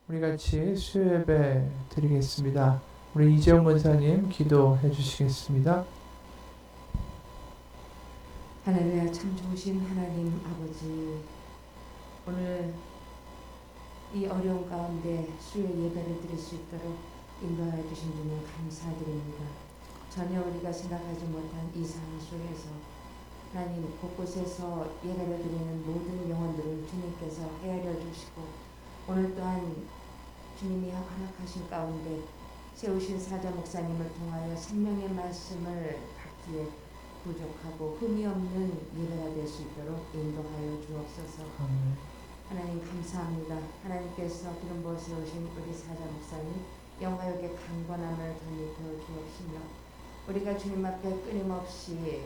우리 같이 수요예배 드리겠습니다. 우리 이재용 권사님 기도해 주시겠습니다. 할렐루야. 참 좋으신 하나님 아버지, 오늘 이 어려운 가운데 수요 예배를 드릴 수 있도록 인도하여 주신 주님 감사드립니다. 전혀 우리가 생각하지 못한 이 상황 속에서 하나님 곳곳에서 예배를 드리는 모든 영혼들을 주님께서 헤아려 주시고, 오늘 또한 주님이 허락하신 가운데 세우신 사자 목사님을 통하여 생명의 말씀을 받기에 부족하고 흠이 없는 예배가 될 수 있도록 인도하여 주옵소서. 하나님 감사합니다. 하나님께서 기름 부어 세우신 우리 사자 목사님 영화역의 강건함을 덧입혀 주옵시며, 우리가 주님 앞에 끊임없이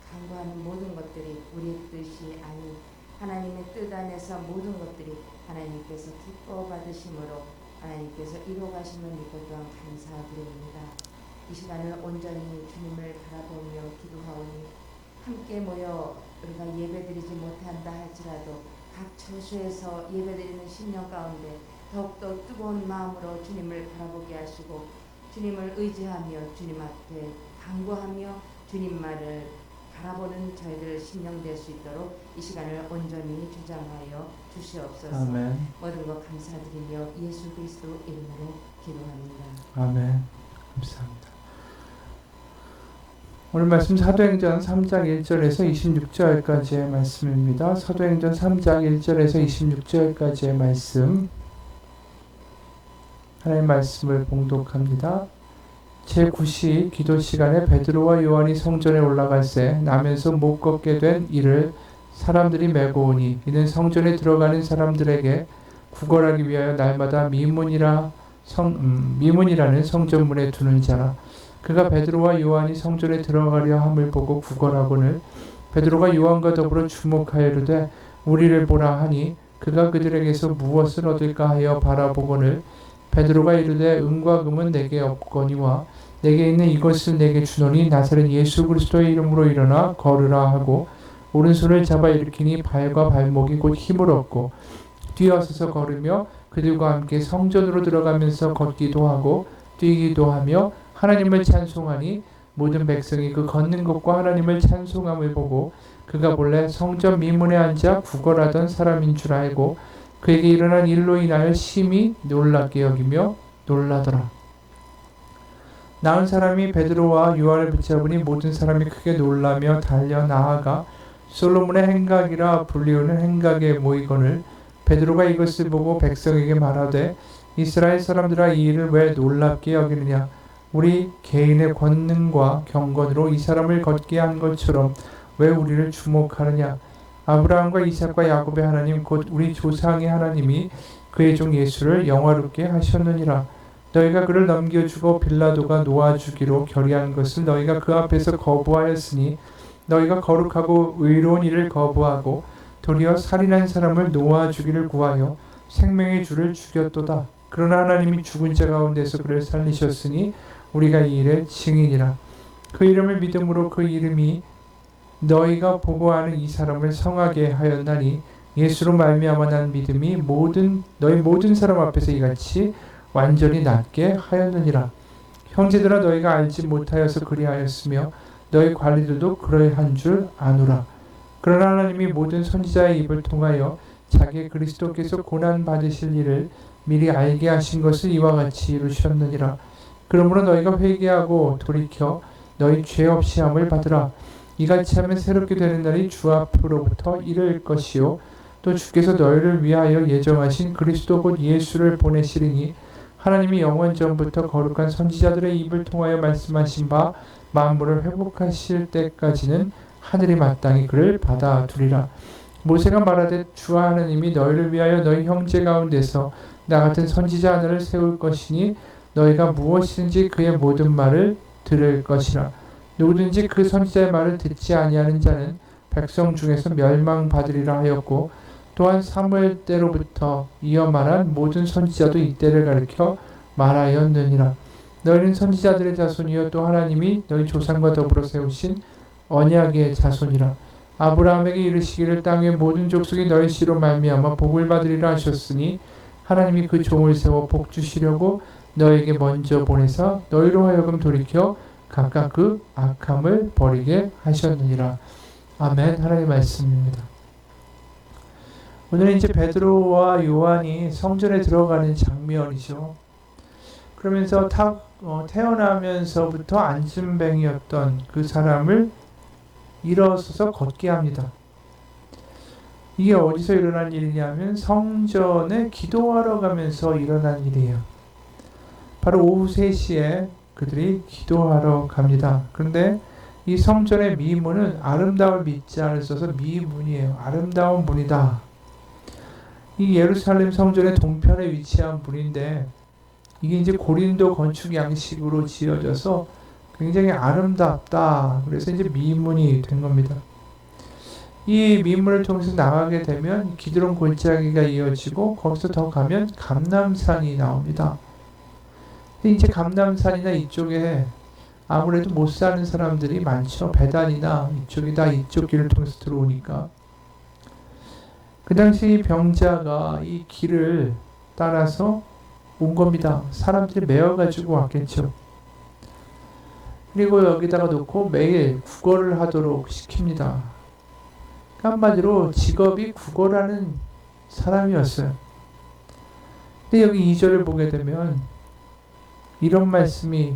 간구하는 모든 것들이 우리 뜻이 아닌 하나님의 뜻 안에서 모든 것들이 하나님께서 기뻐 받으심으로 하나님께서 이루어가심을 믿고 또한 감사드립니다. 이 시간을 온전히 주님을 바라보며 기도하오니, 함께 모여 우리가 예배드리지 못한다 할지라도 각 처소에서 예배드리는 심령 가운데 더욱더 뜨거운 마음으로 주님을 바라보게 하시고, 주님을 의지하며 주님 앞에 간구하며 주님 말을 바라보는 저희들 심령 될 수 있도록 이 시간을 온전히 주장하여 주시옵소서. 아멘. 모든 것 감사드리며 예수 그리스도 이름으로 기도합니다. 아멘. 감사합니다. 오늘 말씀 사도행전 3장 1절에서 26절까지의 말씀입니다. 사도행전 3장 1절에서 26절까지의 말씀, 하나님의 말씀을 봉독합니다. 제9시 기도 시간에 베드로와 요한이 성전에 올라갈새 나면서 못 걷게 된 이를 사람들이 메고 오니, 이는 성전에 들어가는 사람들에게 구걸하기 위하여 날마다 미문이라는 성전문에 두는 자라. 그가 베드로와 요한이 성전에 들어가려 함을 보고 구걸하거늘 베드로가 요한과 더불어 주목하여 이르되 우리를 보라 하니, 그가 그들에게서 무엇을 얻을까 하여 바라보거늘 베드로가 이르되 은과 금은 내게 없거니와 내게 있는 이것을 내게 주노니 나사렛 예수 그리스도의 이름으로 일어나 걸으라 하고 오른손을 잡아 일으키니 발과 발목이 곧 힘을 얻고 뛰어서서 걸으며 그들과 함께 성전으로 들어가면서 걷기도 하고 뛰기도 하며 하나님을 찬송하니, 모든 백성이 그 걷는 것과 하나님을 찬송함을 보고 그가 본래 성전 미문에 앉아 구걸하던 사람인 줄 알고 그에게 일어난 일로 인하여 심히 놀랍게 여기며 놀라더라. 나은 사람이 베드로와 요한을 붙잡으니 모든 사람이 크게 놀라며 달려 나아가 솔로몬의 행각이라 불리우는 행각에 모이거늘 베드로가 이것을 보고 백성에게 말하되 이스라엘 사람들아, 이 일을 왜 놀랍게 여기느냐? 우리 개인의 권능과 경건으로 이 사람을 걷게 한 것처럼 왜 우리를 주목하느냐? 아브라함과 이삭과 야곱의 하나님 곧 우리 조상의 하나님이 그의 종 예수를 영화롭게 하셨느니라. 너희가 그를 넘겨주고 빌라도가 놓아주기로 결의한 것을 너희가 그 앞에서 거부하였으니, 너희가 거룩하고 의로운 일을 거부하고 도리어 살인한 사람을 놓아주기를 구하여 생명의 주를 죽였도다. 그러나 하나님이 죽은 자 가운데서 그를 살리셨으니 우리가 이 일의 증인이라. 그 이름을 믿음으로 그 이름이 너희가 보고하는 이 사람을 성하게 하였나니, 예수로 말미암아 난 믿음이 너희 모든 사람 앞에서 이같이 완전히 낫게 하였느니라. 형제들아, 너희가 알지 못하여서 그리하였으며 너희 관리들도 그러한 줄 아노라. 그러나 하나님이 모든 선지자의 입을 통하여 자기 그리스도께서 고난 받으실 일을 미리 알게 하신 것을 이와 같이 이루셨느니라. 그러므로 너희가 회개하고 돌이켜 너희 죄 없이 함을 받으라. 이같이 하면 새롭게 되는 날이 주 앞으로부터 이를 것이요 또 주께서 너희를 위하여 예정하신 그리스도 곧 예수를 보내시리니, 하나님이 영원 전부터 거룩한 선지자들의 입을 통하여 말씀하신 바 만물을 회복하실 때까지는 하늘이 마땅히 그를 받아두리라. 모세가 말하되 주 하나님이 너희를 위하여 너희 형제 가운데서 나 같은 선지자 하나를 세울 것이니 너희가 무엇이든지 그의 모든 말을 들을 것이라. 누구든지 그 선지자의 말을 듣지 아니하는 자는 백성 중에서 멸망받으리라 하였고, 또한 사무엘 때로부터 이어 말한 모든 선지자도 이때를 가리켜 말하였느니라. 너희는 선지자들의 자손이요 또 하나님이 너희 조상과 더불어 세우신 언약의 자손이라. 아브라함에게 이르시기를 땅의 모든 족속이 너희 씨로 말미암아 복을 받으리라 하셨으니, 하나님이 그 종을 세워 복 주시려고 너에게 먼저 보내서 너희로 하여금 돌이켜 각각 그 악함을 버리게 하셨느니라. 아멘. 하나님의 말씀입니다. 오늘은 이제 베드로와 요한이 성전에 들어가는 장면이죠. 그러면서 태어나면서부터 안진뱅이였던 그 사람을 일어서서 걷게 합니다. 이게 어디서 일어난 일이냐면 성전에 기도하러 가면서 일어난 일이에요. 바로 오후 3시에 그들이 기도하러 갑니다. 그런데 이 성전의 미문은 아름다울 밑자를 써서 미문이에요. 아름다운 문이다. 이 예루살렘 성전의 동편에 위치한 문인데 이게 이제 고린도 건축 양식으로 지어져서 굉장히 아름답다. 그래서 이제 미문이 된 겁니다. 이 미문을 통해서 나가게 되면 기드론 골짜기가 이어지고 거기서 더 가면 감람산이 나옵니다. 근데 이제 감람산이나 이쪽에 아무래도 못 사는 사람들이 많죠. 베단이나 이쪽이 다 이쪽 길을 통해서 들어오니까. 그 당시 병자가 이 길을 따라서 온 겁니다. 사람들이 메어가지고 왔겠죠. 그리고 여기다가 놓고 매일 국어를 하도록 시킵니다. 한마디로 직업이 국어라는 사람이었어요. 근데 여기 2절을 보게 되면 이런 말씀이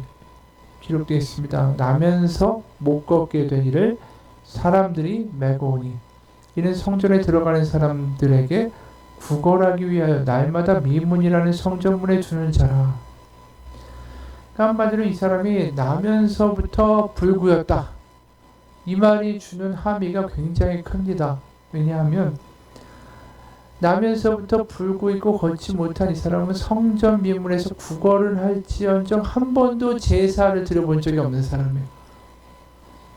기록되어 있습니다. 나면서 못 걷게 된 이를 사람들이 메고 오니 이는 성전에 들어가는 사람들에게 구걸하기 위하여 날마다 미문이라는 성전문에 두는 자라. 한마디로 이 사람이 나면서부터 불구였다. 이 말이 주는 함의가 굉장히 큽니다. 왜냐하면 나면서부터 불구 있고 걷지 못한 이 사람은 성전 미문에서 구걸을 할지언정 한 번도 제사를 드려본 적이 없는 사람이에요.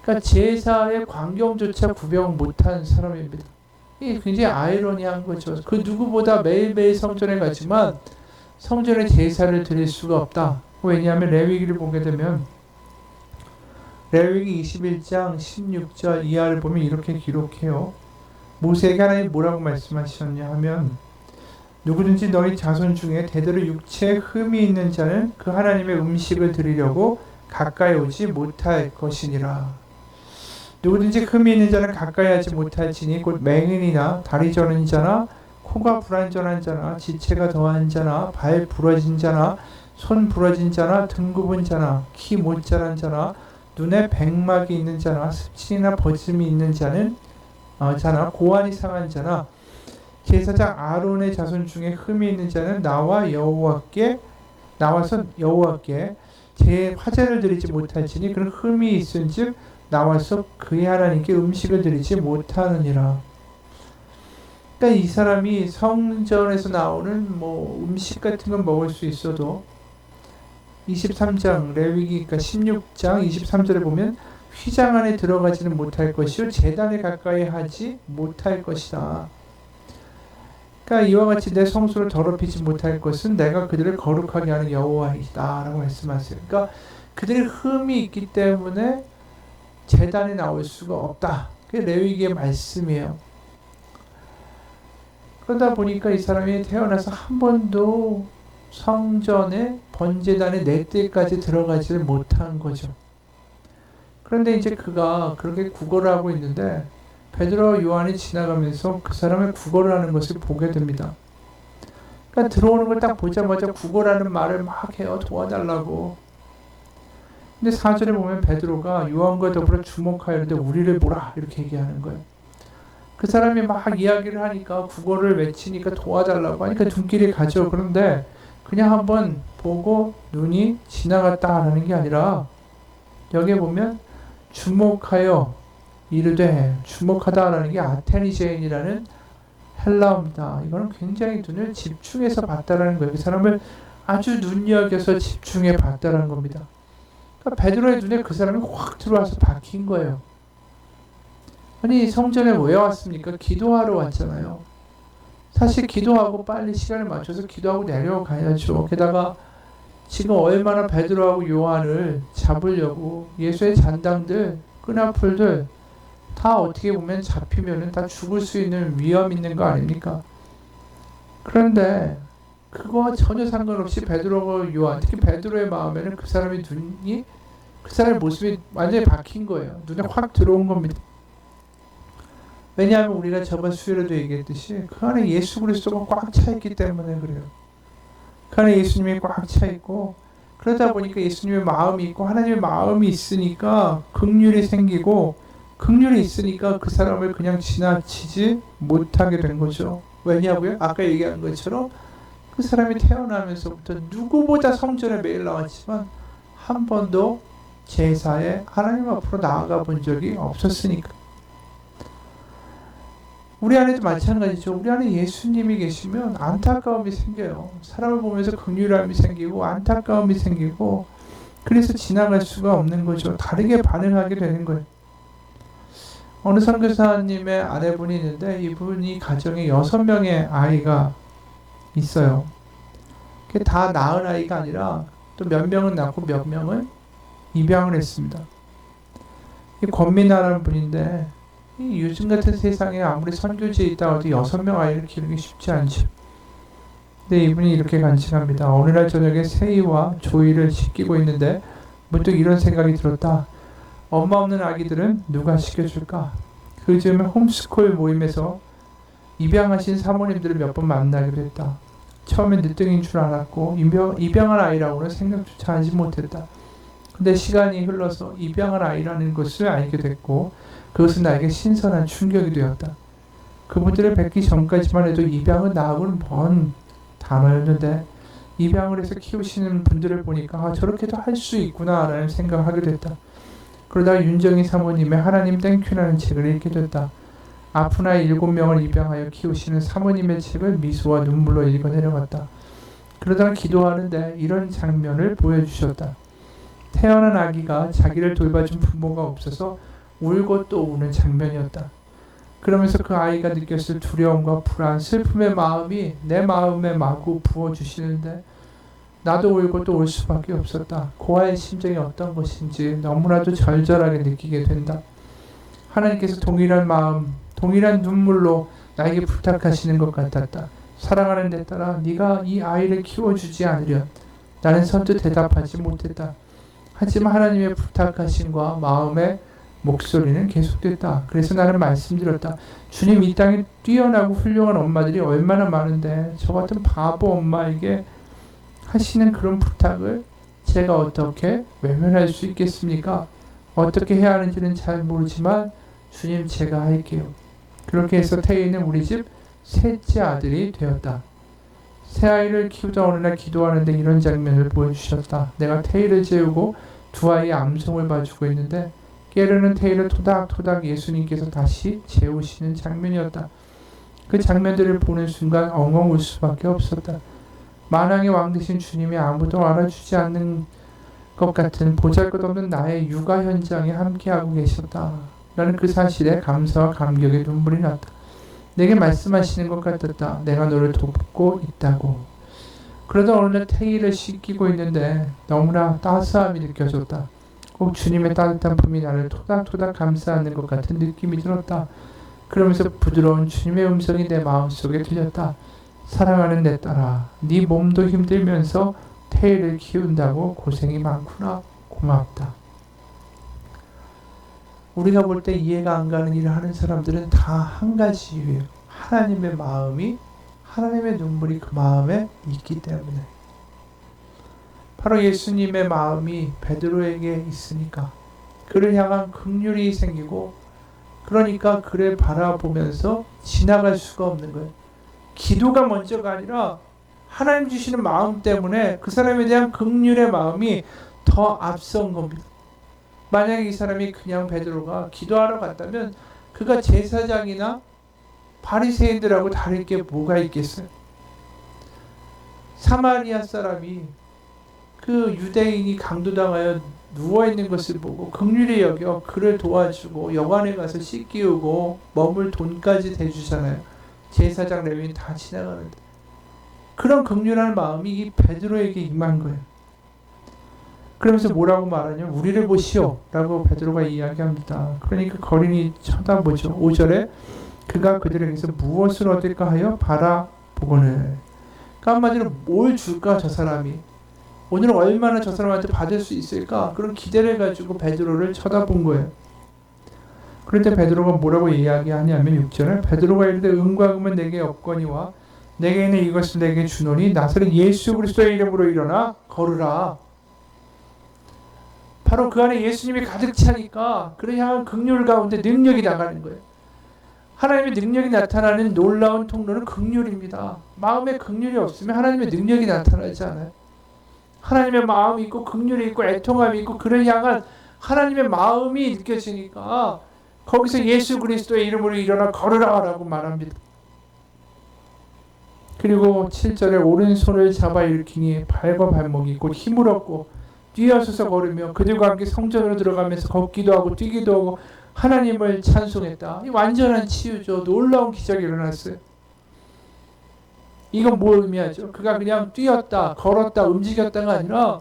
그러니까 제사의 광경조차 구경 못한 사람입니다. 이게 굉장히 아이러니한 거죠. 그 누구보다 매일매일 성전에 가지만 성전에 제사를 드릴 수가 없다. 왜냐하면 레위기를 보게 되면 레위기 21장 16절 이하를 보면 이렇게 기록해요. 모세에게 하나님이 뭐라고 말씀하셨냐 하면 누구든지 너희 자손 중에 대대로 육체에 흠이 있는 자는 그 하나님의 음식을 드리려고 가까이 오지 못할 것이니라. 누구든지 흠이 있는 자는 가까이 하지 못할지니 곧 맹인이나 다리 저는 자나 코가 불완전한 자나 지체가 더한 자나 발 부러진 자나 손 부러진 자나 등 굽은 자나 키 못 자란 자나 눈에 백막이 있는 자나 습진이나 벗음이 있는 자나 고환이 상한 자나 제사장 아론의 자손 중에 흠이 있는 자는 나와서 여호와께 제 화제를 드리지 못할지니 그런 흠이 있은즉 나와서 그의 하나님께 음식을 드리지 못하느니라. 그러니까 이 사람이 성전에서 나오는 음식 같은 건 먹을 수 있어도 23장 레위기 그러니까 16장 23절에 보면 휘장 안에 들어가지는 못할 것이요 제단에 가까이 하지 못할 것이다. 그러니까 이와 같이 내 성소를 더럽히지 못할 것은 내가 그들을 거룩하게 하는 여호와이다 라고 말씀하세요. 그러니까 그들의 흠이 있기 때문에 제단에 나올 수가 없다. 그게 레위기의 말씀이에요. 그러다 보니까 이 사람이 태어나서 한 번도 성전에 번제단에 네 때까지 들어가지를 못한 거죠. 그런데 이제 그가 그렇게 구걸을 하고 있는데 베드로와 요한이 지나가면서 그 사람의 구걸을 하는 것을 보게 됩니다. 그러니까 들어오는 걸 딱 보자마자 구걸하는 말을 막 해요. 도와달라고. 근데 4절에 보면 베드로가 요한과 더불어 주목하였는데 우리를 보라 이렇게 얘기하는 거예요. 그 사람이 막 이야기를 하니까 구걸을 외치니까 도와달라고 하니까 눈길이 가죠. 그런데 그냥 한번 보고 눈이 지나갔다 하는 게 아니라 여기에 보면 주목하여 이르되 주목하다라는 게 아테니제인이라는 헬라어입니다. 이거는 굉장히 눈을 집중해서 봤다라는 거예요. 그 사람을 아주 눈여겨서 집중해 봤다라는 겁니다. 그러니까 베드로의 눈에 그 사람이 확 들어와서 박힌 거예요. 아니 성전에 왜 왔습니까? 기도하러 왔잖아요. 사실 기도하고 빨리 시간을 맞춰서 기도하고 내려가야죠. 게다가 지금 얼마나 베드로하고 요한을 잡으려고 예수의 잔당들, 끈앞풀들 다 어떻게 보면 잡히면은 다 죽을 수 있는 위험 있는 거 아닙니까? 그런데 그거와 전혀 상관없이 베드로와 요한, 특히 베드로의 마음에는 그 사람의 눈이, 그 사람의 모습이 완전히 박힌 거예요. 눈에 확 들어온 겁니다. 왜냐하면 우리가 저번 수요일에도 얘기했듯이 그 안에 예수 그리스도가 꽉 차 있기 때문에 그래요. 그 안에 예수님이 꽉 차 있고, 그러다 보니까 예수님의 마음이 있고 하나님의 마음이 있으니까 긍휼이 생기고, 긍휼이 있으니까 그 사람을 그냥 지나치지 못하게 된 거죠. 왜냐고요? 아까 얘기한 것처럼 그 사람이 태어나면서부터 누구보다 성전에 매일 나왔지만 한 번도 제사에 하나님 앞으로 나아가 본 적이 없었으니까. 우리 안에도 마찬가지죠. 우리 안에 예수님이 계시면 안타까움이 생겨요. 사람을 보면서 긍휼함이 생기고 안타까움이 생기고, 그래서 지나갈 수가 없는 거죠. 다르게 반응하게 되는 거예요. 어느 선교사님의 아내분이 있는데 이분이 가정에 6명의 아이가 있어요. 그게 다 낳은 아이가 아니라 또 몇 명은 낳고 몇 명은 입양을 했습니다. 이 권민아라는 분인데, 이 요즘 같은 세상에 아무리 선교지에 있다고 해도 6명 아이를 기르기 쉽지 않죠. 근데 이분이 이렇게 간증합니다. 어느 날 저녁에 세이와 조이를 씻기고 있는데 문득 이런 생각이 들었다. 엄마 없는 아기들은 누가 시켜줄까? 그 즈음에 홈스쿨 모임에서 입양하신 사모님들을 몇 번 만나게 됐다. 처음엔 늦둥이인 줄 알았고 입양한 아이라고는 생각조차 하지 못했다. 근데 시간이 흘러서 입양한 아이라는 것을 알게 됐고, 그것은 나에게 신선한 충격이 되었다. 그분들을 뵙기 전까지만 해도 입양은 나하고는 먼 단어였는데, 입양을 해서 키우시는 분들을 보니까 저렇게도 할 수 있구나 라는 생각을 하게 됐다. 그러다가 윤정희 사모님의 하나님 땡큐라는 책을 읽게 됐다. 아픈 아이 7명을 입양하여 키우시는 사모님의 책을 미소와 눈물로 읽어 내려갔다. 그러다가 기도하는데 이런 장면을 보여주셨다. 태어난 아기가 자기를 돌봐준 부모가 없어서 울고 또 우는 장면이었다. 그러면서 그 아이가 느꼈을 두려움과 불안, 슬픔의 마음이 내 마음에 마구 부어주시는데 나도 울고 또 울 수밖에 없었다. 고아의 심정이 어떤 것인지 너무나도 절절하게 느끼게 된다. 하나님께서 동일한 마음, 동일한 눈물로 나에게 부탁하시는 것 같았다. 사랑하는 데 따라 네가 이 아이를 키워주지 않으련. 나는 선뜻 대답하지 못했다. 하지만 하나님의 부탁하심과 마음의 목소리는 계속됐다. 그래서 나는 말씀드렸다. 주님, 이 땅에 뛰어나고 훌륭한 엄마들이 얼마나 많은데 저 같은 바보 엄마에게 하시는 그런 부탁을 제가 어떻게 외면할 수 있겠습니까? 어떻게 해야 하는지는 잘 모르지만 주님, 제가 할게요. 그렇게 해서 태희는 우리 집 셋째 아들이 되었다. 새 아이를 키우다 어느 날 기도하는데 이런 장면을 보여주셨다. 내가 태희를 재우고 두 아이의 암송을 봐주고 있는데 깨르는 태희를 토닥토닥 예수님께서 다시 재우시는 장면이었다. 그 장면들을 보는 순간 엉엉 울 수밖에 없었다. 만왕의 왕 되신 주님이 아무도 알아주지 않는 것 같은 보잘것없는 나의 육아 현장에 함께하고 계셨다. 나는 그 사실에 감사와 감격의 눈물이 났다. 내게 말씀하시는 것 같았다. 내가 너를 돕고 있다고. 그러다 어느 날 태희를 씻기고 있는데 너무나 따스함이 느껴졌다. 꼭 주님의 따뜻한 품이 나를 토닥토닥 감싸는 것 같은 느낌이 들었다. 그러면서 부드러운 주님의 음성이 내 마음속에 들렸다. 사랑하는 내 딸아, 네 몸도 힘들면서 태희를 키운다고 고생이 많구나. 고맙다. 우리가 볼 때 이해가 안 가는 일을 하는 사람들은 다 한 가지 이유예요. 하나님의 마음이, 하나님의 눈물이 그 마음에 있기 때문에. 바로 예수님의 마음이 베드로에게 있으니까 그를 향한 긍휼이 생기고, 그러니까 그를 바라보면서 지나갈 수가 없는 거예요. 기도가 먼저가 아니라 하나님 주시는 마음 때문에 그 사람에 대한 긍휼의 마음이 더 앞선 겁니다. 만약에 이 사람이 그냥 베드로가 기도하러 갔다면 그가 제사장이나 바리새인들하고 다를 게 뭐가 있겠어요? 사마리아 사람이 그 유대인이 강도당하여 누워있는 것을 보고 긍휼히 여겨 그를 도와주고 여관에 가서 씻기우고 머물 돈까지 대주잖아요. 제사장 레위인 다 지나가는데 그런 긍휼한 마음이 이 베드로에게 임한 거예요. 그러면서 뭐라고 말하냐면 우리를 보시오 라고 베드로가 이야기합니다. 그러니까 거린이 쳐다보죠. 5절에 그가 그들에게서 무엇을 얻을까 하여 바라보거늘. 한마디로 뭘 줄까 저 사람이? 오늘은 얼마나 저 사람한테 받을 수 있을까? 그런 기대를 가지고 베드로를 쳐다본 거예요. 그럴 때 베드로가 뭐라고 이야기하냐면 6절에 베드로가 이르되 은과 금은 내게 없거니와 내게 있는 이것을 내게 주노니 나사렛 예수 그리스도의 이름으로 일어나 걸으라. 바로 그 안에 예수님이 가득 차니까 그를 향한 긍휼 가운데 능력이 나가는 거예요. 하나님의 능력이 나타나는 놀라운 통로는 긍휼입니다. 마음에 긍휼이 없으면 하나님의 능력이 나타나지 않아요. 하나님의 마음이 있고 긍휼이 있고 애통함이 있고 그를 향한 하나님의 마음이 느껴지니까 거기서 예수 그리스도의 이름으로 일어나 걸으라 라고 말합니다. 그리고 7절에 오른손을 잡아 일으키니 발과 발목이 곧 힘을 얻고 뛰어서서 걸으며 그들과 함께 성전으로 들어가면서 걷기도 하고 뛰기도 하고 하나님을 찬송했다. 이 완전한 치유죠. 놀라운 기적이 일어났어요. 이건 뭘 의미하죠? 그가 그냥 뛰었다, 걸었다, 움직였다가 아니라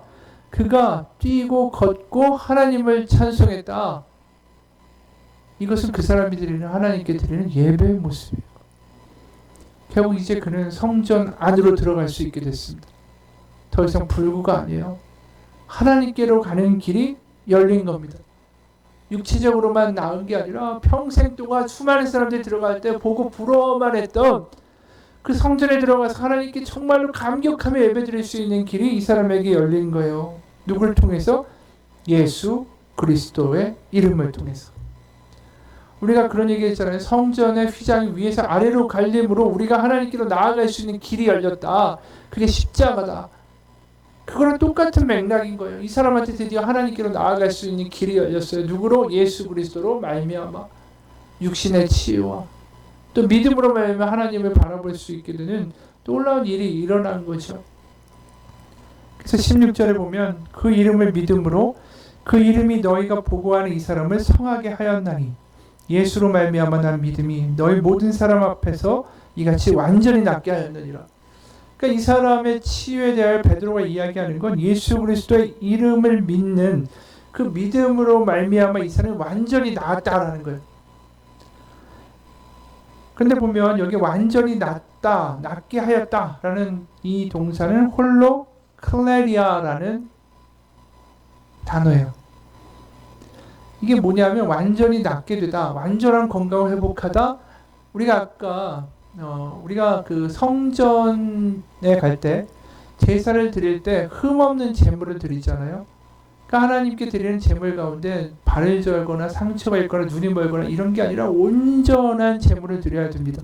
그가 뛰고 걷고 하나님을 찬송했다. 이것은 그 사람이 드리는 하나님께 드리는 예배의 모습이에요. 결국 이제 그는 성전 안으로 들어갈 수 있게 됐습니다. 더 이상 불구가 아니에요. 하나님께로 가는 길이 열린 겁니다. 육체적으로만 나은 게 아니라 평생 동안 수많은 사람들이 들어갈 때 보고 부러워만 했던 그 성전에 들어가서 하나님께 정말로 감격하며 예배드릴 수 있는 길이 이 사람에게 열린 거예요. 누구를 통해서? 예수 그리스도의 이름을 통해서. 우리가 그런 얘기 했잖아요. 성전의 휘장이 위에서 아래로 갈림으로 우리가 하나님께로 나아갈 수 있는 길이 열렸다. 그게 십자가다. 그거랑 똑같은 맥락인 거예요. 이 사람한테 드디어 하나님께로 나아갈 수 있는 길이 열렸어요. 누구로? 예수 그리스도로 말미암아 육신의 치유와 또 믿음으로 말미암아 하나님을 바라볼 수 있게 되는 놀라운 일이 일어난 거죠. 그래서 16절에 보면 그 이름을 믿음으로 그 이름이 너희가 보고하는 이 사람을 성하게 하였나니 예수로 말미암아 난 믿음이 너희 모든 사람 앞에서 이같이 완전히 낫게 하였느니라. 그러니까 이 사람의 치유에 대하여 베드로가 이야기하는 건 예수 그리스도의 이름을 믿는 그 믿음으로 말미암아 이 사람이 완전히 나았다라는 거예요. 그런데 보면 여기 완전히 낫다, 낫게 하였다라는 이 동사는 홀로 클레리아라는 단어예요. 이게 뭐냐면 완전히 낫게 되다, 완전한 건강을 회복하다. 우리가 아까 우리가 그 성전에 갈 때 제사를 드릴 때 흠없는 제물을 드리잖아요. 그러니까 하나님께 드리는 제물 가운데 발을 절거나 상처가 있거나 눈이 멀거나 이런 게 아니라 온전한 제물을 드려야 됩니다.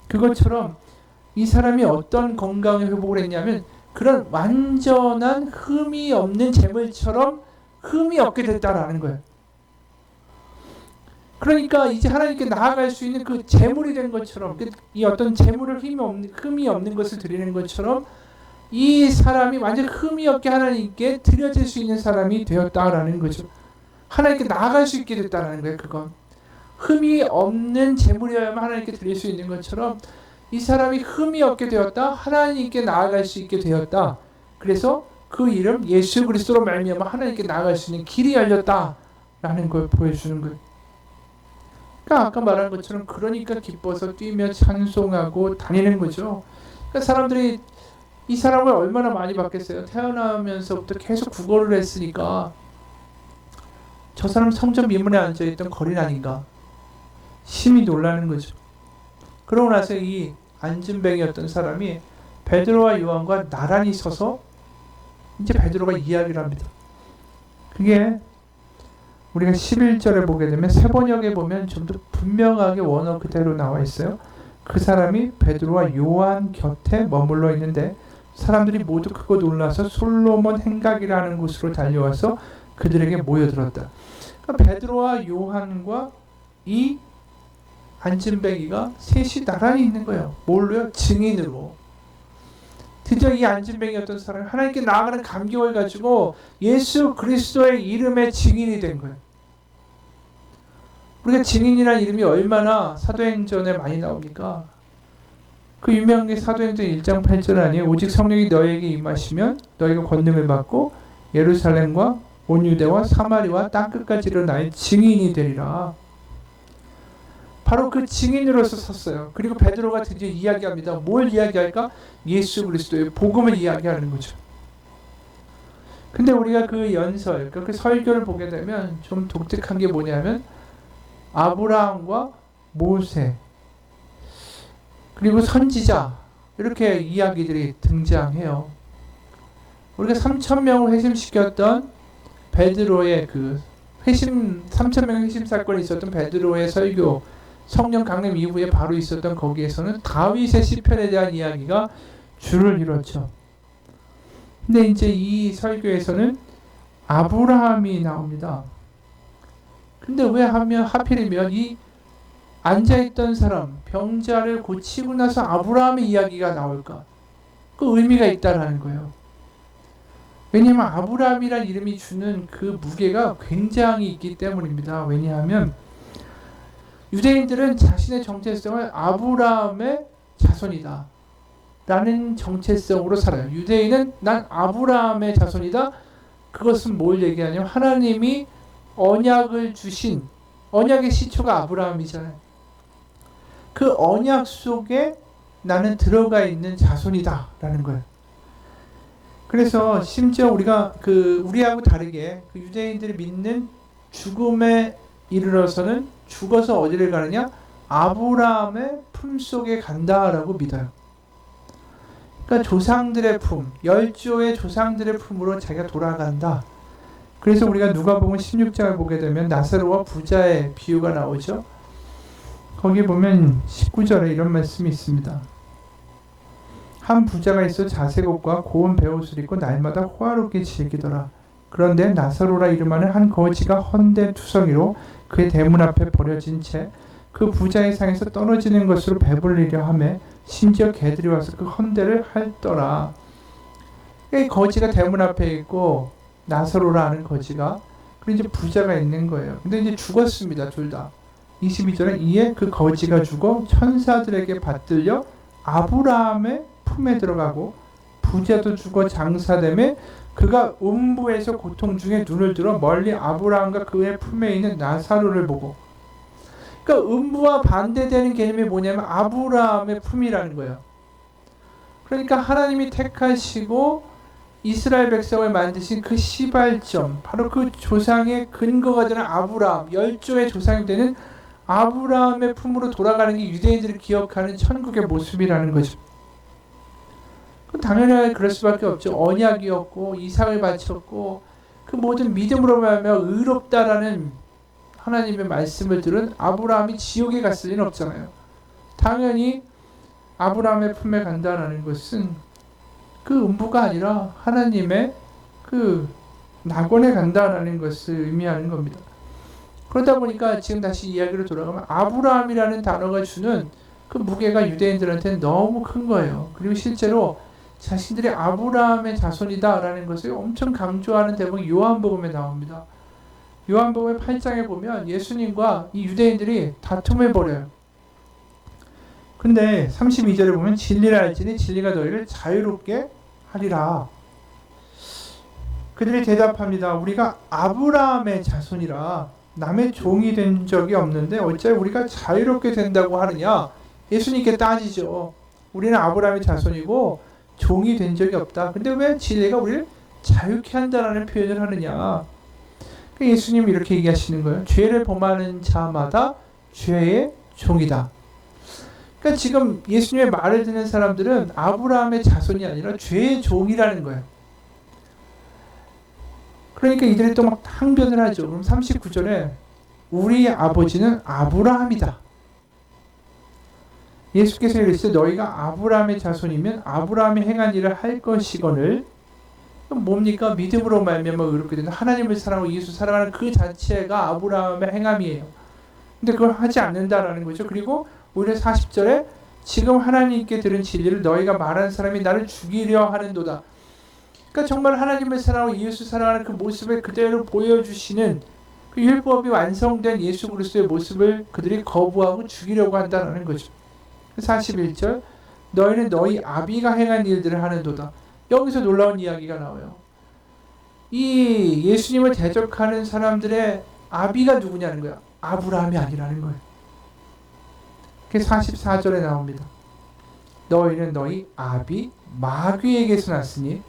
그것처럼 이 사람이 어떤 건강의 회복을 했냐면 그런 완전한 흠이 없는 제물처럼 흠이 없게 됐다라는 거예요. 그러니까 이제 하나님께 나아갈 수 있는 그 제물이 된 것처럼 이 어떤 제물을 흠이 없는 것을 드리는 것처럼 이 사람이 완전 흠이 없게 하나님께 드려질 수 있는 사람이 되었다라는 거죠. 하나님께 나아갈 수 있게 됐다는 거예요. 그건 흠이 없는 제물이어야만 하나님께 드릴 수 있는 것처럼 이 사람이 흠이 없게 되었다. 하나님께 나아갈 수 있게 되었다. 그래서 그 이름 예수 그리스도로 말미암아 하나님께 나아갈 수 있는 길이 열렸다라는 걸 보여주는 거예요. 그러니까 아까 말한 것처럼 그러니까 기뻐서 뛰며 찬송하고 다니는 거죠. 그러니까 사람들이 이 사람을 얼마나 많이 봤겠어요. 태어나면서부터 계속 구걸을 했으니까 저 사람 성전 미문에 앉아있던 거린 아닌가 심히 놀라는 거죠. 그러고 나서 이 안진뱅이였던 사람이 베드로와 요한과 나란히 서서 이제 베드로가 이야기를 합니다. 그게 우리가 11절에 보게 되면 세번역에 보면 좀 더 분명하게 원어 그대로 나와 있어요. 그 사람이 베드로와 요한 곁에 머물러 있는데 사람들이 모두 크고 놀라서 솔로몬 행각이라는 곳으로 달려와서 그들에게 모여들었다. 그러니까 베드로와 요한과 이 안진뱅이가 셋이 나란히 있는 거예요. 뭘로요? 증인으로. 드디어 이 안진뱅이였던 사람이 하나님께 나아가는 감격을 가지고 예수 그리스도의 이름의 증인이 된 거예요. 우리가 증인이라는 이름이 얼마나 사도행전에 많이 나옵니까? 그 유명한 게 사도행전 1장 8절 아니에요? 오직 성령이 너에게 임하시면 너희가 권능을 받고 예루살렘과 온 유대와 사마리와 땅끝까지 이르러 나의 증인이 되리라. 바로 그 증인으로서 섰어요. 그리고 베드로가 드디어 이야기합니다. 뭘 이야기할까? 예수 그리스도의 복음을 이야기하는 거죠. 근데 우리가 그 연설, 그 설교를 보게 되면 좀 독특한 게 뭐냐면 아브라함과 모세 그리고 선지자 이렇게 이야기들이 등장해요. 우리가 3,000명을 회심시켰던 베드로의 그 회심 3,000명 회심 사건이 있었던 베드로의 설교 성령 강림 이후에 바로 있었던 거기에서는 다윗의 시편에 대한 이야기가 줄을 이뤘죠. 근데 이제 이 설교에서는 아브라함이 나옵니다. 근데 왜 하필이면 이 앉아있던 사람, 병자를 고치고 나서 아브라함의 이야기가 나올까? 그 의미가 있다라는 거예요. 왜냐하면 아브라함이라는 이름이 주는 그 무게가 굉장히 있기 때문입니다. 왜냐하면 유대인들은 자신의 정체성을 아브라함의 자손이다 라는 정체성으로 살아요. 유대인은 난 아브라함의 자손이다. 그것은 뭘 얘기하냐면 하나님이 언약을 주신 언약의 시초가 아브라함이잖아요. 그 언약 속에 나는 들어가 있는 자손이다 라는 거예요. 그래서 심지어 우리가 우리하고 다르게 그 유대인들이 믿는 죽음에 이르러서는 죽어서 어디를 가느냐? 아브라함의 품속에 간다라고 믿어요. 그러니까 조상들의 품, 열조의 조상들의 품으로 자기가 돌아간다. 그래서 우리가 누가복음 16장을 보게 되면 나사로와 부자의 비유가 나오죠. 거기 보면 19절에 이런 말씀이 있습니다. 한 부자가 있어 자색 옷과 고운 베옷을 입고 날마다 호화롭게 즐기더라. 그런데 나사로라 이름하는 한 거지가 헌된 투성이로 그의 대문 앞에 버려진 채 그 부자의 상에서 떨어지는 것으로 배불리려 하며 심지어 개들이 와서 그 헌대를 핥더라. 이 거지가 대문 앞에 있고 나사로라 하는 거지가 그리고 이제 부자가 있는 거예요. 근데 이제 죽었습니다. 둘 다. 22절에 이에 그 거지가 죽어 천사들에게 받들려 아브라함의 품에 들어가고 부자도 죽어 장사되매 그가 음부에서 고통 중에 눈을 들어 멀리 아브라함과 그의 품에 있는 나사로를 보고 그러니까 음부와 반대되는 개념이 뭐냐면 아브라함의 품이라는 거예요. 그러니까 하나님이 택하시고 이스라엘 백성을 만드신 그 시발점 바로 그 조상의 근거가 되는 아브라함 열조의 조상이 되는 아브라함의 품으로 돌아가는 게 유대인들이 기억하는 천국의 모습이라는 거죠. 당연히 그럴 수밖에 없죠. 언약이었고 이삭을 바쳤고 그 모든 믿음으로 말하며 의롭다라는 하나님의 말씀을 들은 아브라함이 지옥에 갔을 리는 없잖아요. 당연히 아브라함의 품에 간다라는 것은 그 음부가 아니라 하나님의 그 낙원에 간다라는 것을 의미하는 겁니다. 그러다 보니까 지금 다시 이야기로 돌아가면 아브라함이라는 단어가 주는 그 무게가 유대인들한테는 너무 큰 거예요. 그리고 실제로 자신들이 아브라함의 자손이다라는 것을 엄청 강조하는 대목이 요한복음에 나옵니다. 요한복음 8장에 보면 예수님과 이 유대인들이 다툼을 벌여요. 근데 32절에 보면 진리를 알지니 진리가 너희를 자유롭게 하리라. 그들이 대답합니다. 우리가 아브라함의 자손이라 남의 종이 된 적이 없는데 어찌 우리가 자유롭게 된다고 하느냐. 예수님께 따지죠. 우리는 아브라함의 자손이고 종이 된 적이 없다. 근데 왜 진리가 우리를 자유케 한다라는 표현을 하느냐. 예수님이 이렇게 얘기하시는 거예요. 죄를 범하는 자마다 죄의 종이다. 그러니까 지금 예수님의 말을 듣는 사람들은 아브라함의 자손이 아니라 죄의 종이라는 거예요. 그러니까 이들이 또 막 항변을 하죠. 그럼 39절에 우리의 아버지는 아브라함이다. 예수께서 이르시되 너희가 아브라함의 자손이면 아브라함이 행한 일을 할 것이거늘 뭡니까? 믿음으로 말미암아 의롭게 되는 하나님을 사랑하고 예수 사랑하는 그 자체가 아브라함의 행함이에요. 근데 그걸 하지 않는다라는 거죠. 그리고 오히려 40절에 지금 하나님께 들은 진리를 너희가 말하는 사람이 나를 죽이려 하는도다. 그러니까 정말 하나님을 사랑하고 예수 사랑하는 그 모습을 그대로 보여주시는 그 율법이 완성된 예수 그리스도의 모습을 그들이 거부하고 죽이려고 한다는 거죠. 41절 너희는 너희 아비가 행한 일들을 하는도다. 여기서 놀라운 이야기가 나와요. 이 예수님을 대적하는 사람들의 아비가 누구냐는 거야. 아브라함이 아니라는 거예요. 그게 44절에 나옵니다. 너희는 너희 아비 마귀에게서 났으니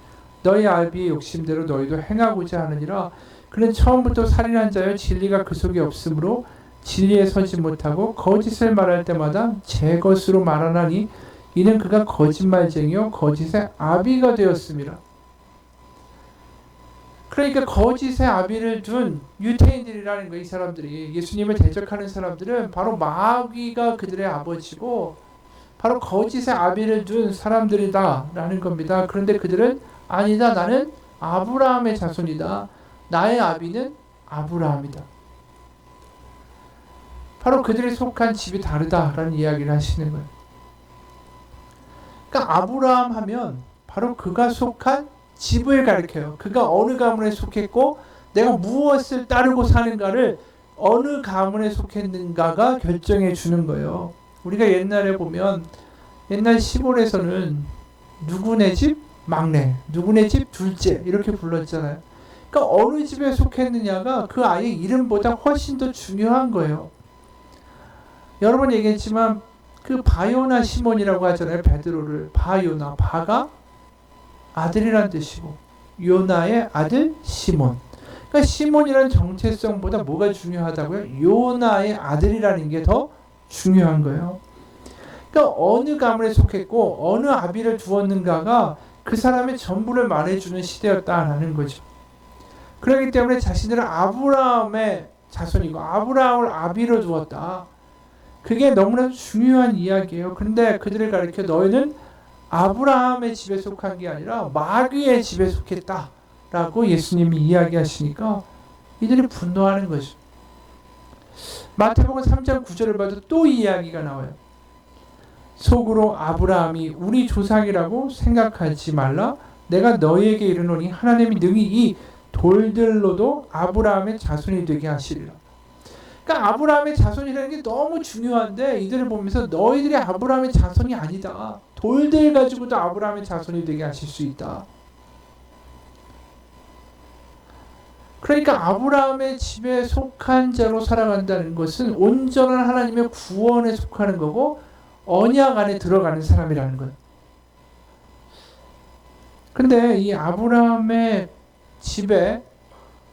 너희 아비의 욕심대로 너희도 행하고자 하느니라. 그는 처음부터 살인한 자여 진리가 그 속에 없으므로 진리에 서지 못하고 거짓을 말할 때마다 제 것으로 말하나니 이는 그가 거짓말쟁이요 거짓의 아비가 되었습니다. 그러니까 거짓의 아비를 둔 유태인들이라는 거예요. 이 사람들이 예수님을 대적하는 사람들은 바로 마귀가 그들의 아버지고 바로 거짓의 아비를 둔 사람들이다라는 겁니다. 그런데 그들은 아니다, 나는 아브라함의 자손이다, 나의 아비는 아브라함이다. 바로 그들이 속한 집이 다르다라는 이야기를 하시는 거예요. 그러니까 아브라함 하면 바로 그가 속한 집을 가리켜요. 그가 어느 가문에 속했고 내가 무엇을 따르고 사는가를 어느 가문에 속했는가가 결정해 주는 거예요. 우리가 옛날에 보면 옛날 시골에서는 누구네 집 막내, 누구네 집 둘째 이렇게 불렀잖아요. 그러니까 어느 집에 속했느냐가 그 아이의 이름보다 훨씬 더 중요한 거예요. 여러 번 얘기했지만 그 바요나 시몬이라고 하잖아요. 베드로를 바요나, 바가 아들이란 뜻이고 요나의 아들 시몬. 그러니까 시몬이라는 정체성보다 뭐가 중요하다고요? 요나의 아들이라는 게 더 중요한 거예요. 그러니까 어느 가문에 속했고 어느 아비를 두었는가가 그 사람의 전부를 말해주는 시대였다라는 거죠. 그렇기 때문에 자신들은 아브라함의 자손이고 아브라함을 아비로 두었다. 그게 너무나 중요한 이야기예요. 그런데 그들을 가리켜 너희는 아브라함의 집에 속한 게 아니라 마귀의 집에 속했다라고 예수님이 이야기하시니까 이들이 분노하는 거죠. 마태복음 3장 9절을 봐도 또 이 이야기가 나와요. 속으로 아브라함이 우리 조상이라고 생각하지 말라. 내가 너희에게 이르노니 하나님이 능히 이 돌들로도 아브라함의 자손이 되게 하시리라. 그러니까 아브라함의 자손이라는 게 너무 중요한데 이들을 보면서 너희들이 아브라함의 자손이 아니다. 돌들 가지고도 아브라함의 자손이 되게 하실 수 있다. 그러니까 아브라함의 집에 속한 자로 살아간다는 것은 온전한 하나님의 구원에 속하는 거고 언약 안에 들어가는 사람이라는 거예요. 근데 이 아브라함의 집에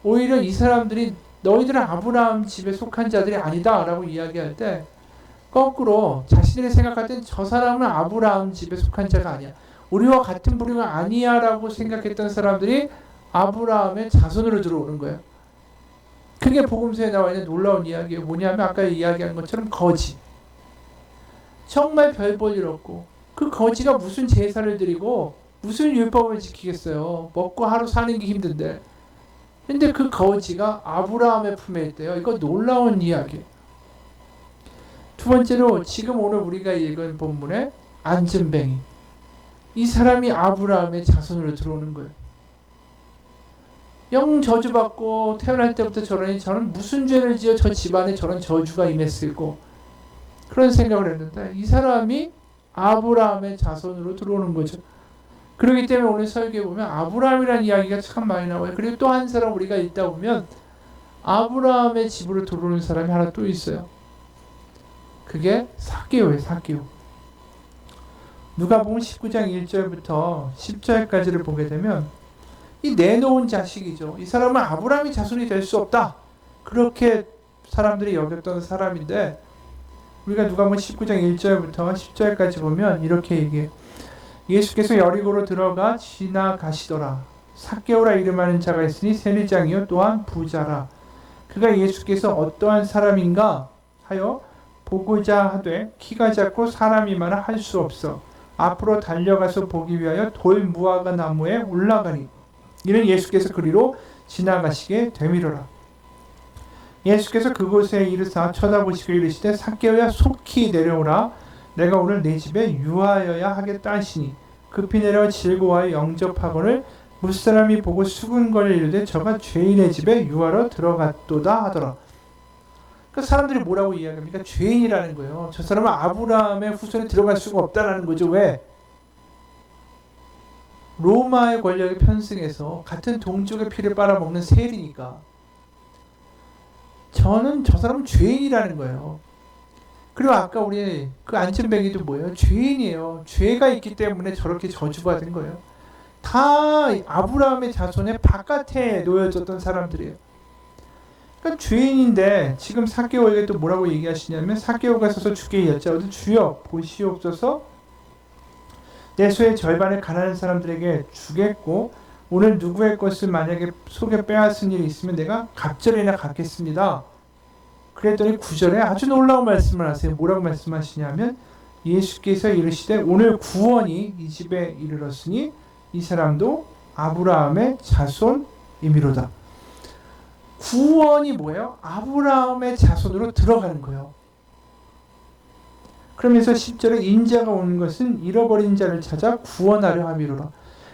오히려 이 사람들이 너희들은 아브라함 집에 속한 자들이 아니다 라고 이야기할 때 거꾸로 자신들이 생각할 땐 저 사람은 아브라함 집에 속한 자가 아니야, 우리와 같은 부류가 아니야 라고 생각했던 사람들이 아브라함의 자손으로 들어오는 거예요. 그게 복음서에 나와 있는 놀라운 이야기예요. 뭐냐면 아까 이야기한 것처럼 거지, 정말 별 볼 일 없고 그 거지가 무슨 제사를 드리고 무슨 율법을 지키겠어요. 먹고 하루 사는 게 힘든데. 근데 그 거지가 아브라함의 품에 있대요. 이거 놀라운 이야기. 두 번째로 지금 오늘 우리가 읽은 본문의 안전뱅이, 이 사람이 아브라함의 자손으로 들어오는 거예요. 영 저주받고 태어날 때부터 저러니 저는 무슨 죄를 지어 저 집안에 저런 저주가 임했을고 그런 생각을 했는데 이 사람이 아브라함의 자손으로 들어오는 거죠. 그렇기 때문에 오늘 설교에 보면 아브라함이라는 이야기가 참 많이 나와요. 그리고 또 한 사람 우리가 읽다 보면 아브라함의 집으로 들어오는 사람이 하나 또 있어요. 그게 삭개오예요. 삭개오. 누가복음 19장 1절부터 10절까지를 보게 되면 이 내놓은 자식이죠. 이 사람은 아브라함이 자손이 될 수 없다, 그렇게 사람들이 여겼던 사람인데 우리가 누가복음 19장 1절부터 10절까지 보면 이렇게 얘기해요. 예수께서 여리고로 들어가 지나가시더라. 삭개오라 이름하는 자가 있으니 세리장이요 또한 부자라. 그가 예수께서 어떠한 사람인가 하여 보고자 하되 키가 작고 사람이 많아 할 수 없어 앞으로 달려가서 보기 위하여 돌 무화과 나무에 올라가니 이는 예수께서 그리로 지나가시게 되미로라. 예수께서 그곳에 이르사 쳐다보시고 이르시되 삭개오야 속히 내려오라. 내가 오늘 내 집에 유하여야 하겠다 하시니 급히 내려 즐거워하여 영접하거늘 무사람이 보고 수군거려 이르되 저가 죄인의 집에 유하러 들어갔도다 하더라. 그 사람들이 뭐라고 이야기합니까? 죄인이라는 거예요. 저 사람은 아브라함의 후손에 들어갈 수가 없다라는 거죠. 왜? 로마의 권력에 편승해서 같은 동족의 피를 빨아먹는 세리니까. 저는 저 사람은 죄인이라는 거예요. 그리고 아까 우리 그 안전뱅이도 뭐예요? 죄인이에요. 죄가 있기 때문에 저렇게 저주받은 거예요. 다 아브라함의 자손의 바깥에 놓여졌던 사람들이에요. 그러니까 죄인인데 지금 삭개오에게 또 뭐라고 얘기하시냐면 삭개오가 서서 주께 여짜오되 주여 보시옵소서 내 소의 절반을 가난한 사람들에게 주겠고 오늘 누구의 것을 만약에 속여 빼앗은 일이 있으면 내가 갑절이나 갚겠습니다. 그랬더니 9절에 아주 놀라운 말씀을 하세요. 뭐라고 말씀하시냐면 예수께서 이르시되 오늘 구원이 이 집에 이르렀으니 이 사람도 아브라함의 자손이미로다. 구원이 뭐예요? 아브라함의 자손으로 들어가는 거예요. 그러면서 10절에 인자가 오는 것은 잃어버린 자를 찾아 구원하려 함이로라.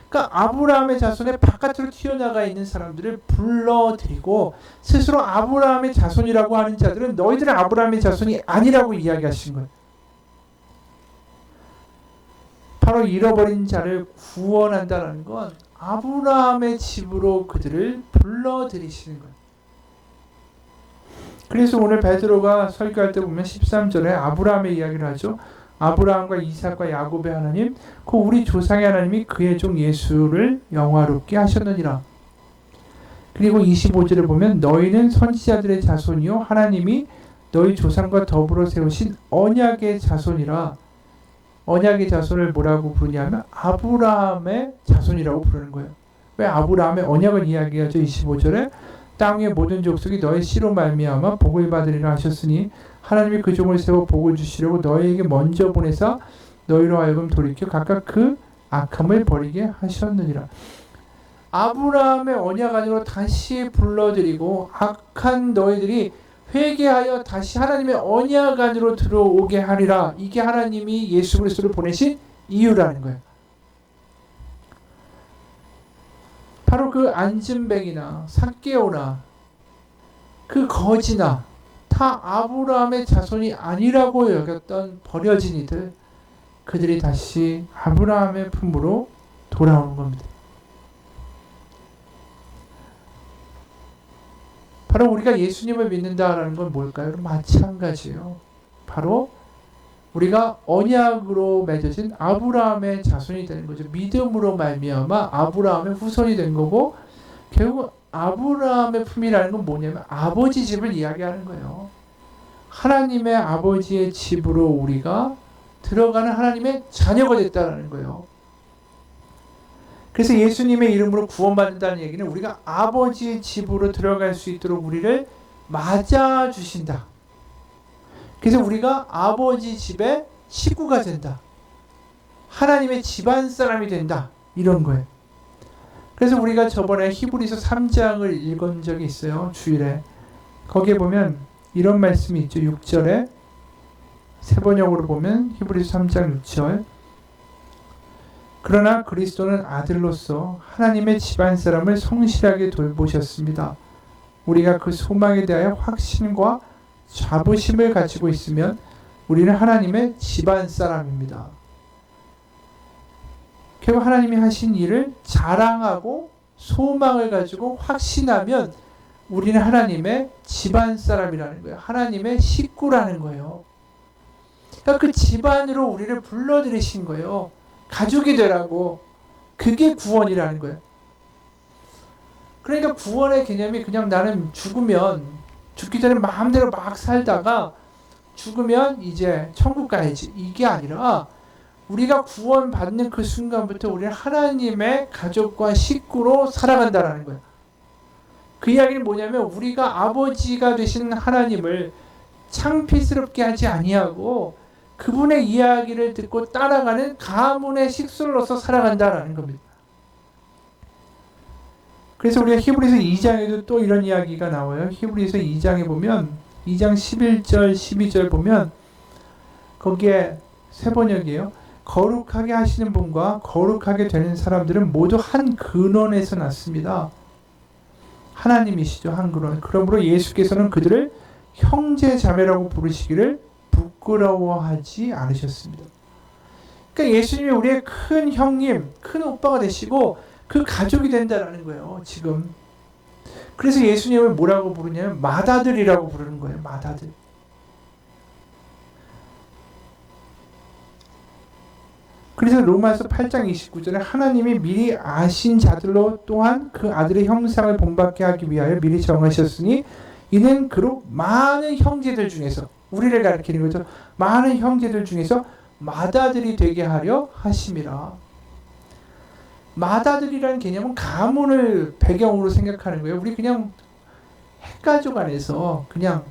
그러니까 아브라함의 자손의 바깥으로 튀어나가 있는 사람들을 불러들이고 스스로 아브라함의 자손이라고 하는 자들은 너희들은 아브라함의 자손이 아니라고 이야기하신 거예요. 바로 잃어버린 자를 구원한다는 건 아브라함의 집으로 그들을 불러들이시는 거예요. 그래서 오늘 베드로가 설교할 때 보면 13절에 아브라함의 이야기를 하죠. 아브라함과 이삭과 야곱의 하나님, 그 우리 조상의 하나님이 그의 종 예수를 영화롭게 하셨느니라. 그리고 25절에 보면 너희는 선지자들의 자손이요 하나님이 너희 조상과 더불어 세우신 언약의 자손이라. 언약의 자손을 뭐라고 부르냐면 아브라함의 자손이라고 부르는 거예요. 왜 아브라함의 언약을 이야기하죠? 25절에 땅의 모든 족속이 너의 씨로 말미암아 복을 받으리라 하셨으니 하나님이 그 종을 세워 복을 주시려고 너희에게 먼저 보내사 너희로 하여금 돌이켜 각각 그 악함을 버리게 하셨느니라. 아브라함의 언약 안으로 다시 불러들이고 악한 너희들이 회개하여 다시 하나님의 언약 안으로 들어오게 하리라. 이게 하나님이 예수 그리스도를 보내신 이유라는 거예요. 바로 그 안진뱅이나 삭개오나 그 거지나 다 아브라함의 자손이 아니라고 여겼던 버려진 이들, 그들이 다시 아브라함의 품으로 돌아오는 겁니다. 바로 우리가 예수님을 믿는다라는 건 뭘까요? 마찬가지예요. 바로 우리가 언약으로 맺어진 아브라함의 자손이 되는 거죠. 믿음으로 말미암아 아브라함의 후손이 된 거고, 결국 아브라함의 품이라는 건 뭐냐면 아버지 집을 이야기하는 거예요. 하나님의 아버지의 집으로 우리가 들어가는 하나님의 자녀가 됐다는 거예요. 그래서 예수님의 이름으로 구원받는다는 얘기는 우리가 아버지의 집으로 들어갈 수 있도록 우리를 맞아주신다. 그래서 우리가 아버지 집의 식구가 된다. 하나님의 집안 사람이 된다. 이런 거예요. 그래서 우리가 저번에 히브리서 3장을 읽은 적이 있어요. 주일에. 거기에 보면 이런 말씀이 있죠. 6절에 세번역으로 보면 히브리서 3장 6절 그러나 그리스도는 아들로서 하나님의 집안 사람을 성실하게 돌보셨습니다. 우리가 그 소망에 대하여 확신과 자부심을 가지고 있으면 우리는 하나님의 집안 사람입니다. 결국 하나님이 하신 일을 자랑하고 소망을 가지고 확신하면 우리는 하나님의 집안 사람이라는 거예요. 하나님의 식구라는 거예요. 그러니까 그 집안으로 우리를 불러들이신 거예요. 가족이 되라고. 그게 구원이라는 거예요. 그러니까 구원의 개념이 그냥 나는 죽기 전에 마음대로 막 살다가 죽으면 이제 천국 가야지, 이게 아니라 우리가 구원받는 그 순간부터 우리는 하나님의 가족과 식구로 살아간다라는 거예요. 그 이야기는 뭐냐면 우리가 아버지가 되신 하나님을 창피스럽게 하지 아니하고 그분의 이야기를 듣고 따라가는 가문의 식솔로서 살아간다라는 겁니다. 그래서 우리가 히브리서 2장에도 또 이런 이야기가 나와요. 히브리서 2장에 보면 2장 11절 12절 보면 거기에 세번역이에요. 거룩하게 하시는 분과 거룩하게 되는 사람들은 모두 한 근원에서 났습니다. 하나님이시죠. 한 근원. 그러므로 예수께서는 그들을 형제 자매라고 부르시기를 부끄러워하지 않으셨습니다. 그러니까 예수님이 우리의 큰 형님, 큰 오빠가 되시고 그 가족이 된다라는 거예요. 지금. 그래서 예수님을 뭐라고 부르냐면 맏아들이라고 부르는 거예요. 맏아들. 그래서 로마서 8장 29절에 하나님이 미리 아신 자들로 또한 그 아들의 형상을 본받게 하기 위하여 미리 정하셨으니 이는 그로 많은 형제들 중에서, 우리를 가리키는 거죠. 많은 형제들 중에서 맏아들이 되게 하려 하심이라. 맏아들이라는 개념은 가문을 배경으로 생각하는 거예요. 우리 그냥 핵가족 안에서 그냥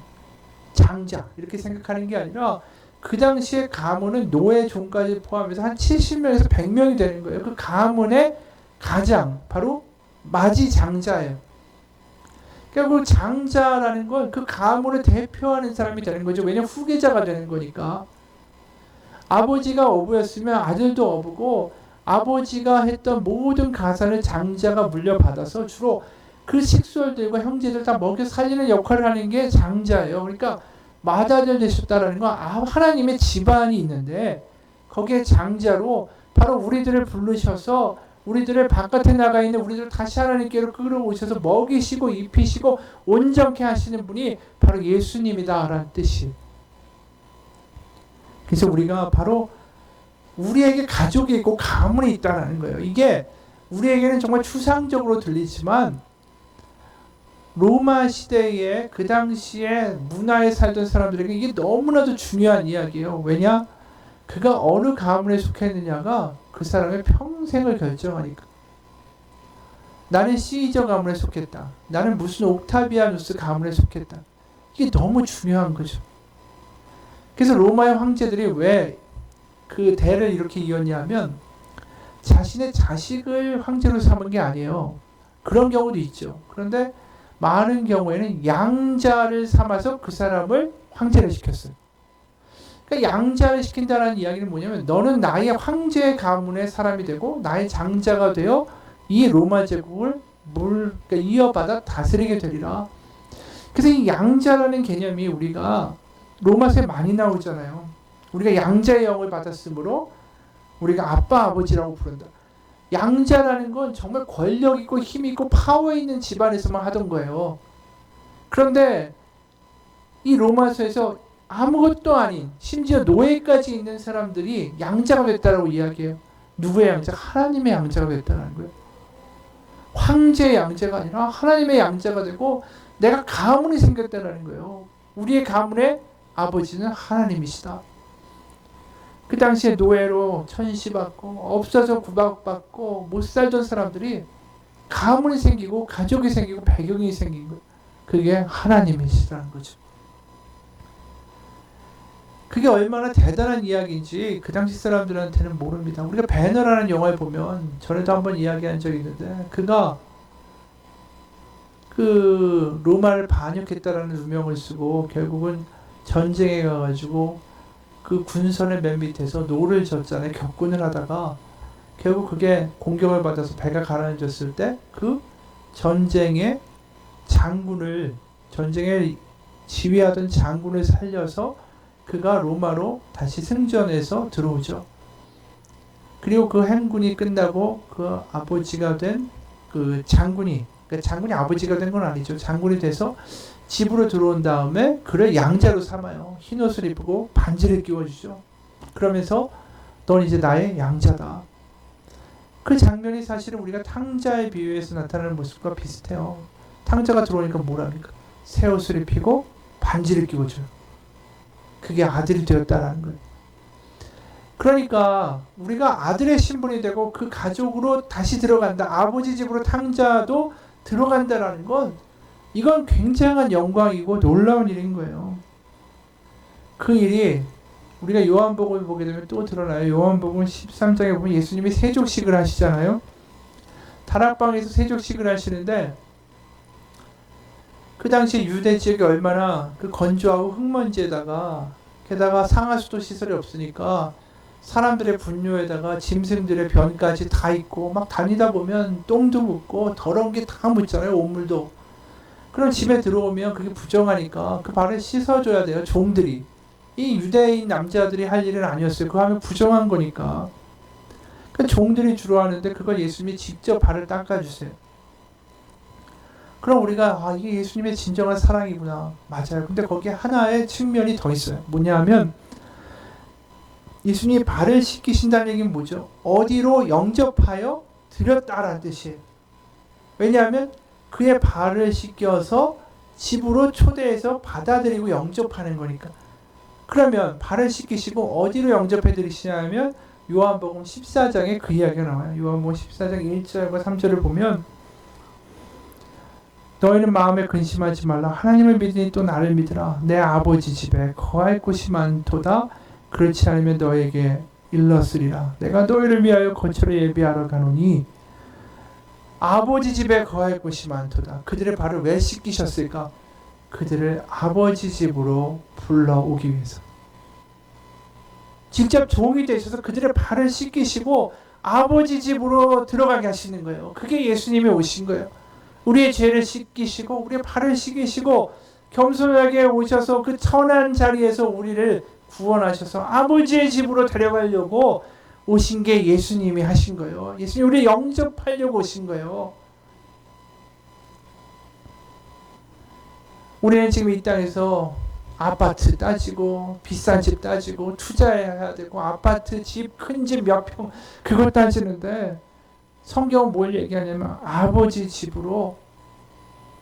장자 이렇게 생각하는 게 아니라 그 당시에 가문은 노예 종까지 포함해서 한 70명에서 100명이 되는 거예요. 그 가문의 가장 바로 맏이 장자예요. 그러니까 그 장자라는 건 그 가문을 대표하는 사람이 되는 거죠. 왜냐하면 후계자가 되는 거니까. 아버지가 어부였으면 아들도 어부고, 아버지가 했던 모든 가산을 장자가 물려받아서 주로 그 식솔들과 형제들 다 먹여 살리는 역할을 하는 게 장자예요. 그러니까 맏아들 되셨다라는 건 하나님의 집안이 있는데 거기에 장자로 바로 우리들을 부르셔서 우리들을 바깥에 나가 있는 우리들을 다시 하나님께로 끌어오셔서 먹이시고 입히시고 온전케 하시는 분이 바로 예수님이다라는 뜻이. 그래서 우리가 바로 우리에게 가족이 있고 가문이 있다는 거예요. 이게 우리에게는 정말 추상적으로 들리지만 로마 시대에 그 당시에 문화에 살던 사람들에게 이게 너무나도 중요한 이야기예요. 왜냐? 그가 어느 가문에 속했느냐가 그 사람의 평생을 결정하니까. 나는 시저 가문에 속했다. 나는 무슨 옥타비아누스 가문에 속했다. 이게 너무 중요한 거죠. 그래서 로마의 황제들이 왜 그 대를 이렇게 이었냐면 자신의 자식을 황제로 삼은 게 아니에요. 그런 경우도 있죠. 그런데 많은 경우에는 양자를 삼아서 그 사람을 황제를 시켰어요. 그러니까 양자를 시킨다는 이야기는 뭐냐면 너는 나의 황제 가문의 사람이 되고 나의 장자가 되어 이 로마 제국을 그러니까 이어받아 다스리게 되리라. 그래서 이 양자라는 개념이 우리가 로마서에 많이 나오잖아요. 우리가 양자의 영을 받았으므로 우리가 아빠 아버지라고 부른다. 양자라는 건 정말 권력 있고 힘 있고 파워 있는 집안에서만 하던 거예요. 그런데 이 로마서에서 아무것도 아닌 심지어 노예까지 있는 사람들이 양자가 됐다라고 이야기해요. 누구의 양자가? 하나님의 양자가 됐다는 거예요. 황제의 양자가 아니라 하나님의 양자가 되고 내가 가문이 생겼다는 거예요. 우리의 가문의 아버지는 하나님이시다. 그 당시에 노예로 천시받고 없어서 구박받고 못 살던 사람들이 가문이 생기고 가족이 생기고 배경이 생긴 거예요. 그게 하나님이시라는 거죠. 그게 얼마나 대단한 이야기인지 그 당시 사람들한테는 모릅니다. 우리가 배너라는 영화를 보면 전에도 한번 이야기한 적이 있는데 그가 그 로마를 반역했다라는 누명을 쓰고 결국은 전쟁에 가가지고 그 군선의 맨 밑에서 노를 젓잖아요. 격군을 하다가 결국 그게 공격을 받아서 배가 가라앉았을 때 그 전쟁의 지휘하던 장군을 살려서 그가 로마로 다시 승전해서 들어오죠. 그리고 그 행군이 끝나고 그 아버지가 된 그 장군이, 그러니까 장군이 아버지가 된 건 아니죠. 장군이 돼서 집으로 들어온 다음에 그를 양자로 삼아요. 흰 옷을 입고 반지를 끼워주죠. 그러면서 넌 이제 나의 양자다. 그 장면이 사실은 우리가 탕자의 비유에서 나타나는 모습과 비슷해요. 탕자가 들어오니까 뭐랍니까? 새 옷을 입히고 반지를 끼워줘요. 그게 아들이 되었다라는 거예요. 그러니까 우리가 아들의 신분이 되고 그 가족으로 다시 들어간다. 아버지 집으로 탕자도 들어간다라는 건 이건 굉장한 영광이고 놀라운 일인 거예요. 그 일이 우리가 요한복음을 보게 되면 또 드러나요. 요한복음 13장에 보면 예수님이 세족식을 하시잖아요. 다락방에서 세족식을 하시는데 그 당시 유대 지역이 얼마나 그 건조하고 흙먼지에다가 게다가 상하수도 시설이 없으니까 사람들의 분뇨에다가 짐승들의 변까지 다 있고 막 다니다 보면 똥도 묻고 더러운 게 다 묻잖아요. 옷물도. 그럼 집에 들어오면 그게 부정하니까 그 발을 씻어줘야 돼요. 종들이. 이 유대인 남자들이 할 일은 아니었어요. 그거 하면 부정한 거니까. 그 종들이 주로 하는데 그걸 예수님이 직접 발을 닦아주세요. 그럼 우리가 이게 예수님의 진정한 사랑이구나. 맞아요. 근데 거기에 하나의 측면이 더 있어요. 뭐냐 하면 예수님이 발을 씻기신다는 얘기는 뭐죠? 어디로 영접하여 드렸다라는 뜻이에요. 왜냐하면 그의 발을 씻겨서 집으로 초대해서 받아들이고 영접하는 거니까. 그러면 발을 씻기시고 어디로 영접해 드리시냐면 요한복음 14장에 그 이야기가 나와요. 요한복음 14장 1절과 3절을 보면 너희는 마음에 근심하지 말라. 하나님을 믿으니 또 나를 믿으라. 내 아버지 집에 거할 곳이 많도다. 그렇지 않으면 너에게 일렀으리라. 내가 너희를 위하여 거처를 예비하러 가노니 아버지 집에 거할 곳이 많도다. 그들의 발을 왜 씻기셨을까? 그들을 아버지 집으로 불러오기 위해서. 직접 종이 되셔서 그들의 발을 씻기시고 아버지 집으로 들어가게 하시는 거예요. 그게 예수님이 오신 거예요. 우리의 죄를 씻기시고 우리의 발을 씻기시고 겸손하게 오셔서 그 천한 자리에서 우리를 구원하셔서 아버지의 집으로 데려가려고 오신 게 예수님이 하신 거예요. 예수님이 우리를 영접하려고 오신 거예요. 우리는 지금 이 땅에서 아파트 따지고 비싼 집 따지고 투자해야 되고 아파트 집 큰 집 몇 평 그거 따지는데 성경은 뭘 얘기하냐면 아버지 집으로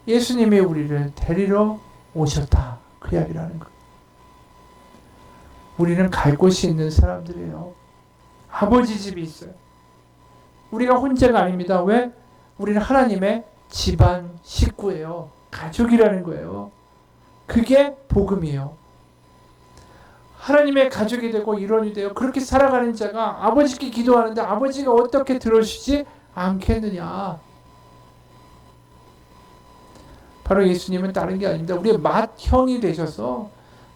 예수님이 우리를 데리러 오셨다. 그 이야기라는 거예요. 우리는 갈 곳이 있는 사람들이에요. 아버지 집이 있어요. 우리가 혼자가 아닙니다. 왜? 우리는 하나님의 집안 식구예요. 가족이라는 거예요. 그게 복음이에요. 하나님의 가족이 되고 일원이 되어 그렇게 살아가는 자가 아버지께 기도하는데 아버지가 어떻게 들어주지 않겠느냐. 바로 예수님은 다른 게 아닙니다. 우리의 맏형이 되셔서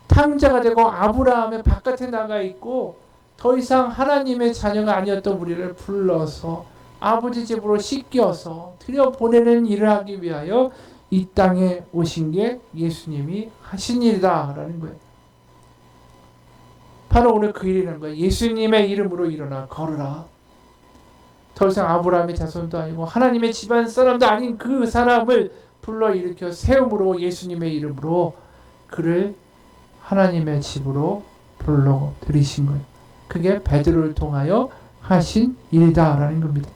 탕자가 되고 아브라함의 바깥에 나가 있고 더 이상 하나님의 자녀가 아니었던 우리를 불러서 아버지 집으로 씻겨서 들여보내는 일을 하기 위하여 이 땅에 오신 게 예수님이 하신 일이다라는 거예요. 바로 오늘 그 일이라는 거예요. 예수님의 이름으로 일어나 걸어라. 더 이상 아브라함의 자손도 아니고 하나님의 집안 사람도 아닌 그 사람을 불러일으켜 세움으로 예수님의 이름으로 그를 하나님의 집으로 불러 들이신 거예요. 그게 베드로를 통하여 하신 일이다라는 겁니다.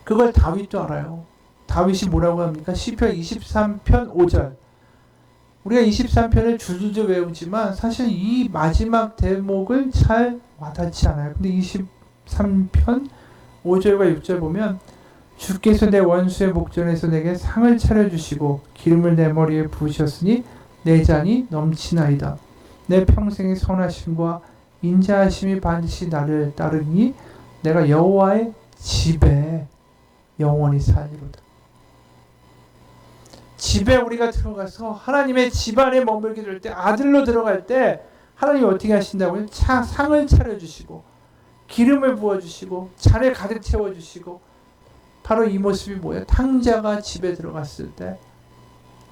그걸 다윗도 알아요. 다윗이 뭐라고 합니까? 시편 23편 5절. 우리가 23편을 줄줄줄 외우지만 사실 이 마지막 대목을 잘 와닿지 않아요. 근데 23편 5절과 6절 보면 주께서 내 원수의 목전에서 내게 상을 차려주시고 기름을 내 머리에 부으셨으니 내 잔이 넘치나이다. 내 평생의 선하심과 인자하심이 반드시 나를 따르니 내가 여호와의 집에 영원히 살리로다. 집에 우리가 들어가서 하나님의 집안에 머물게 될 때 아들로 들어갈 때 하나님이 어떻게 하신다고요? 상을 차려주시고 기름을 부어주시고 잔을 가득 채워주시고 바로 이 모습이 뭐예요? 탕자가 집에 들어갔을 때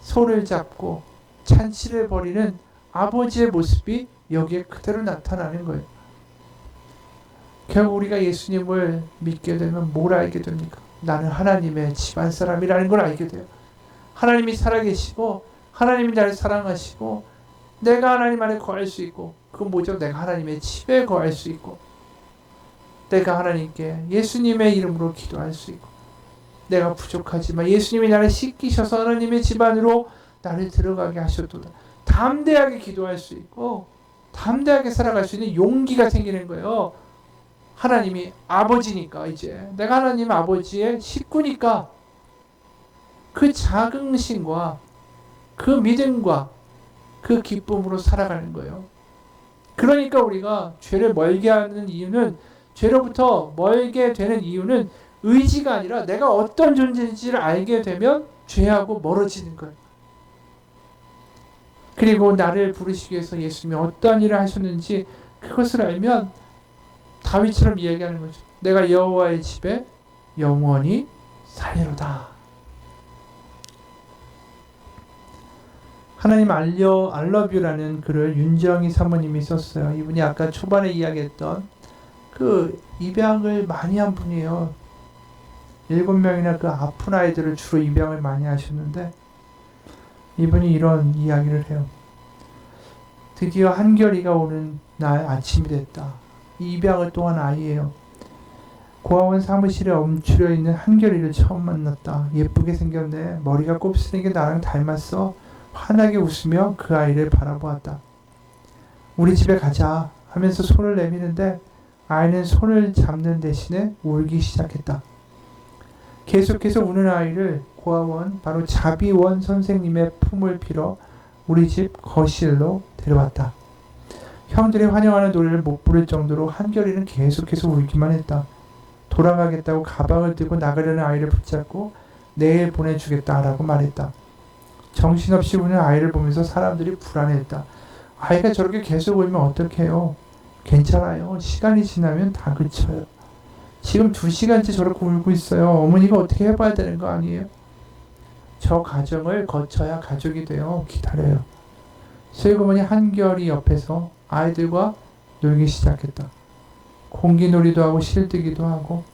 손을 잡고 잔치를 벌이는 아버지의 모습이 여기에 그대로 나타나는 거예요. 결국 우리가 예수님을 믿게 되면 뭘 알게 됩니까? 나는 하나님의 집안 사람이라는 걸 알게 돼요. 하나님이 살아계시고 하나님이 나를 사랑하시고 내가 하나님 안에 거할 수 있고 그건 뭐죠? 내가 하나님의 집에 거할 수 있고 내가 하나님께 예수님의 이름으로 기도할 수 있고 내가 부족하지만 예수님이 나를 씻기셔서 하나님의 집안으로 나를 들어가게 하셨도다. 담대하게 기도할 수 있고 담대하게 살아갈 수 있는 용기가 생기는 거예요. 하나님이 아버지니까 이제 내가 하나님 아버지의 식구니까 그 자긍심과 그 믿음과 그 기쁨으로 살아가는 거예요. 그러니까 우리가 죄를 멀게 하는 이유는 죄로부터 멀게 되는 이유는 의지가 아니라 내가 어떤 존재인지를 알게 되면 죄하고 멀어지는 거예요. 그리고 나를 부르시기 위해서 예수님이 어떤 일을 하셨는지 그것을 알면 다윗처럼 이야기하는 거죠. 내가 여호와의 집에 영원히 살리로다. 하나님 알러뷰라는 글을 윤정희 사모님이 썼어요. 이분이 아까 초반에 이야기했던 그 입양을 많이 한 분이에요. 7명이나 그 아픈 아이들을 주로 입양을 많이 하셨는데 이분이 이런 이야기를 해요. 드디어 한결이가 오는 나 아침이 됐다. 이 입양을 동안 아이예요. 고아원 사무실에 엎드려 있는 한결이를 처음 만났다. 예쁘게 생겼네. 머리가 곱슬이게 나랑 닮았어. 환하게 웃으며 그 아이를 바라보았다. 우리 집에 가자 하면서 손을 내미는데 아이는 손을 잡는 대신에 울기 시작했다. 계속해서 우는 아이를 고아원 바로 자비원 선생님의 품을 빌어 우리 집 거실로 데려왔다. 형들이 환영하는 노래를 못 부를 정도로 한결이는 계속해서 울기만 했다. 돌아가겠다고 가방을 들고 나가려는 아이를 붙잡고 내일 보내주겠다라고 말했다. 정신없이 우는 아이를 보면서 사람들이 불안해했다. 아이가 저렇게 계속 울면 어떡해요? 괜찮아요. 시간이 지나면 다 그쳐요. 지금 2시간째 저렇게 울고 있어요. 어머니가 어떻게 해봐야 되는 거 아니에요? 저 과정을 거쳐야 가족이 돼요. 기다려요. 슬그머니 한결이 옆에서 아이들과 놀기 시작했다. 공기놀이도 하고 실뜨기도 하고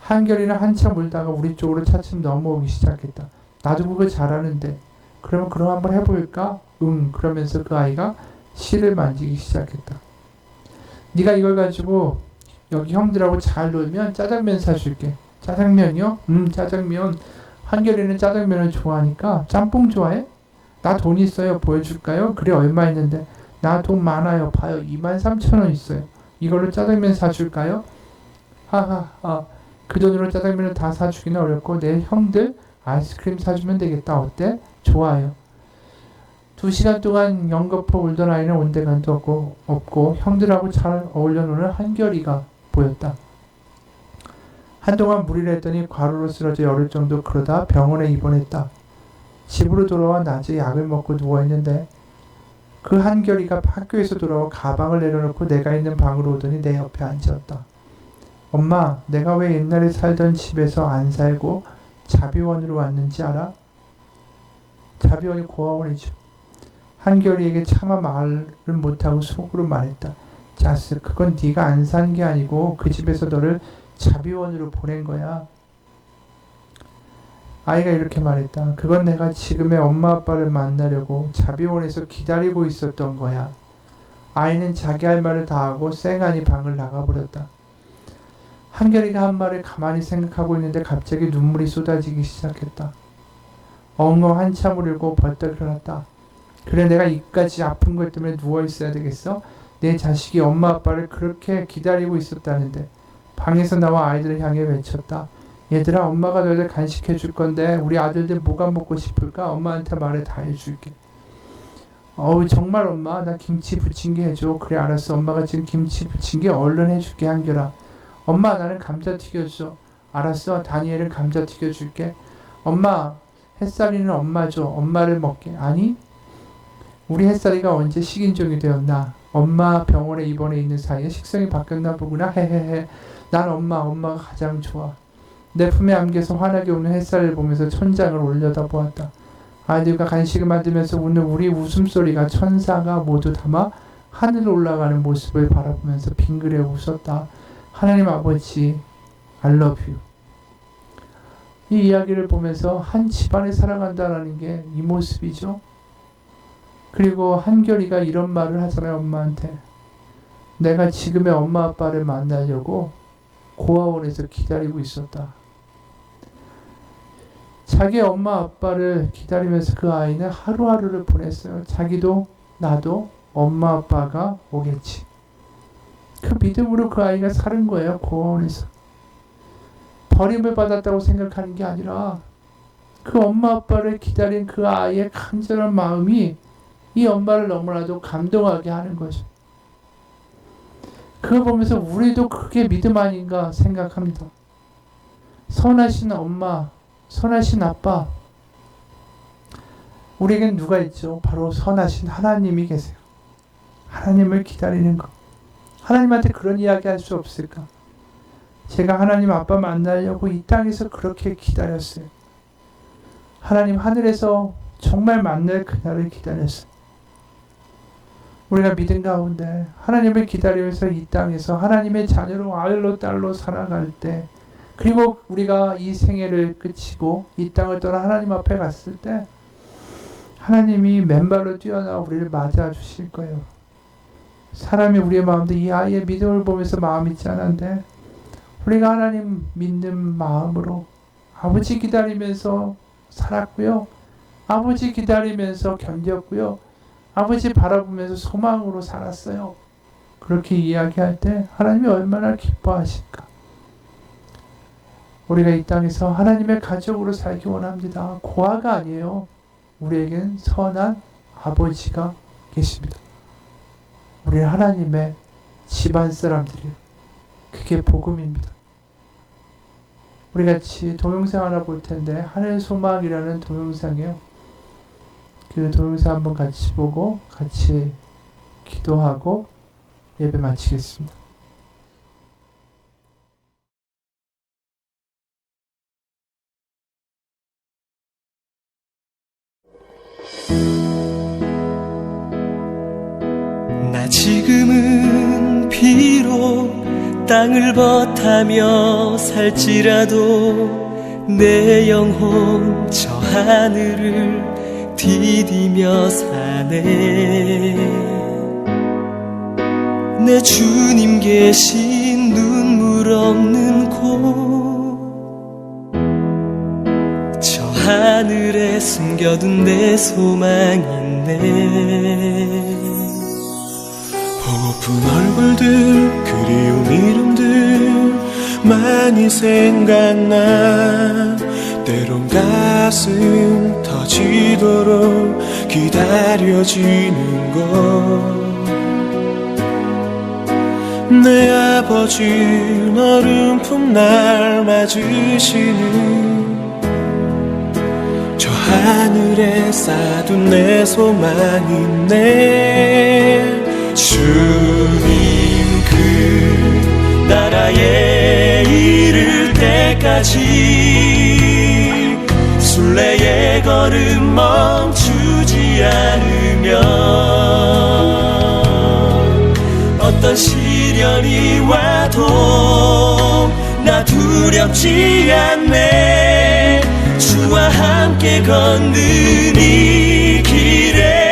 한결이는 한참 울다가 우리 쪽으로 차츰 넘어오기 시작했다. 나도 그거 잘하는데 그러면 그럼 한번 해볼까? 그러면서 그 아이가 실을 만지기 시작했다. 네가 이걸 가지고 여기 형들하고 잘 놀면 짜장면 사줄게. 짜장면이요? 짜장면. 한결이는 짜장면을 좋아하니까 짬뽕 좋아해? 나 돈 있어요. 보여줄까요? 그래 얼마 있는데? 나 돈 많아요. 봐요. 23,000원 있어요. 이걸로 짜장면 사줄까요? 하하하. 그 돈으로 짜장면을 다 사주기는 어렵고 내 형들 아이스크림 사주면 되겠다. 어때? 좋아요. 2시간 동안 연거푸 울던 아이는 온데간도 없고 형들하고 잘 어울려 노는 한결이가 보였다. 한동안 무리를 했더니 과로로 쓰러져 열흘 정도 그러다 병원에 입원했다. 집으로 돌아와 낮에 약을 먹고 누워있는데 그 한결이가 학교에서 돌아와 가방을 내려놓고 내가 있는 방으로 오더니 내 옆에 앉았다. 엄마, 내가 왜 옛날에 살던 집에서 안 살고 자비원으로 왔는지 알아? 자비원이 고아원이죠. 한결이에게 차마 말을 못하고 속으로 말했다. 자스, 그건 네가 안 산 게 아니고 그 집에서 너를 자비원으로 보낸 거야. 아이가 이렇게 말했다. 그건 내가 지금의 엄마 아빠를 만나려고 자비원에서 기다리고 있었던 거야. 아이는 자기 할 말을 다 하고 쌩하니 방을 나가버렸다. 한결이가 한 말을 가만히 생각하고 있는데 갑자기 눈물이 쏟아지기 시작했다. 엉엉 한참 울고 벌떡 일어났다. 그래 내가 이까지 아픈 것 때문에 누워있어야 되겠어? 내 자식이 엄마 아빠를 그렇게 기다리고 있었다는데. 방에서 나와 아이들을 향해 외쳤다. 얘들아, 엄마가 너희들 간식해 줄 건데 우리 아들들 뭐가 먹고 싶을까? 엄마한테 말해 다 해줄게. 어우 정말 엄마, 나 김치 부침개 해줘. 그래 알았어. 엄마가 지금 김치 부침개 얼른 해줄게. 한결아. 엄마, 나는 감자 튀겨줘. 알았어. 다니엘은 감자 튀겨줄게. 엄마, 햇살이는 엄마 줘. 엄마를 먹게. 아니, 우리 햇살이가 언제 식인종이 되었나? 엄마 병원에 입원해 있는 사이에 식성이 바뀌었나 보구나. 헤헤헤. 난 엄마가 가장 좋아. 내 품에 안겨서 환하게 우는 햇살을 보면서 천장을 올려다보았다. 아이들과 간식을 만들면서 우는 우리 웃음소리가 천사가 모두 담아 하늘로 올라가는 모습을 바라보면서 빙그레 웃었다. 하나님 아버지, I love you. 이 이야기를 보면서 한 집안을 살아간다는 게 이 모습이죠. 그리고 한결이가 이런 말을 하잖아요. 엄마한테. 내가 지금의 엄마 아빠를 만나려고 고아원에서 기다리고 있었다. 자기 엄마 아빠를 기다리면서 그 아이는 하루하루를 보냈어요. 자기도 나도 엄마 아빠가 오겠지. 그 믿음으로 그 아이가 사는 거예요. 고아원에서. 버림을 받았다고 생각하는 게 아니라 그 엄마 아빠를 기다린 그 아이의 간절한 마음이 이 엄마를 너무나도 감동하게 하는 거죠. 그걸 보면서 우리도 그게 믿음 아닌가 생각합니다. 선하신 엄마, 선하신 아빠, 우리에겐 누가 있죠? 바로 선하신 하나님이 계세요. 하나님을 기다리는 것. 하나님한테 그런 이야기 할 수 없을까? 제가 하나님 아빠 만나려고 이 땅에서 그렇게 기다렸어요. 하나님 하늘에서 정말 만날 그날을 기다렸어요. 우리가 믿음 가운데 하나님을 기다리면서 이 땅에서 하나님의 자녀로 아들로 딸로 살아갈 때, 그리고 우리가 이 생애를 끝이고 이 땅을 떠나 하나님 앞에 갔을 때 하나님이 맨발로 뛰어나와 우리를 맞아 주실 거예요. 사람이 우리의 마음도 이 아이의 믿음을 보면서 마음이 짠한데 우리가 하나님 믿는 마음으로 아버지 기다리면서 살았고요. 아버지 기다리면서 견뎠고요. 아버지 바라보면서 소망으로 살았어요. 그렇게 이야기할 때 하나님이 얼마나 기뻐하실까. 우리가 이 땅에서 하나님의 가족으로 살기 원합니다. 고아가 아니에요. 우리에겐 선한 아버지가 계십니다. 우리 하나님의 집안 사람들이에요. 그게 복음입니다. 우리 같이 동영상 하나 볼 텐데 하늘 소망이라는 동영상이에요. 그 동영상 한번 같이 보고 같이 기도하고 예배 마치겠습니다. 나 지금은 비록 땅을 버타며 살지라도 내 영혼 저 하늘을 디디며 사네. 내 주님 계신 눈물 없는 곳, 저 하늘에 숨겨둔 내 소망 있네. 보고픈 얼굴들, 그리운 이름들 많이 생각나. 때론 가슴 터지도록 기다려지는 것. 내 아버지 너른 품 날 맞으시는 저 하늘에 쌓둔 내 소망이네. 주님 그 나라에 이를 때까지 순례의 걸음 멈추지 않으면 어떤 시련이 와도 나 두렵지 않네. 주와 함께 걷는 이 길에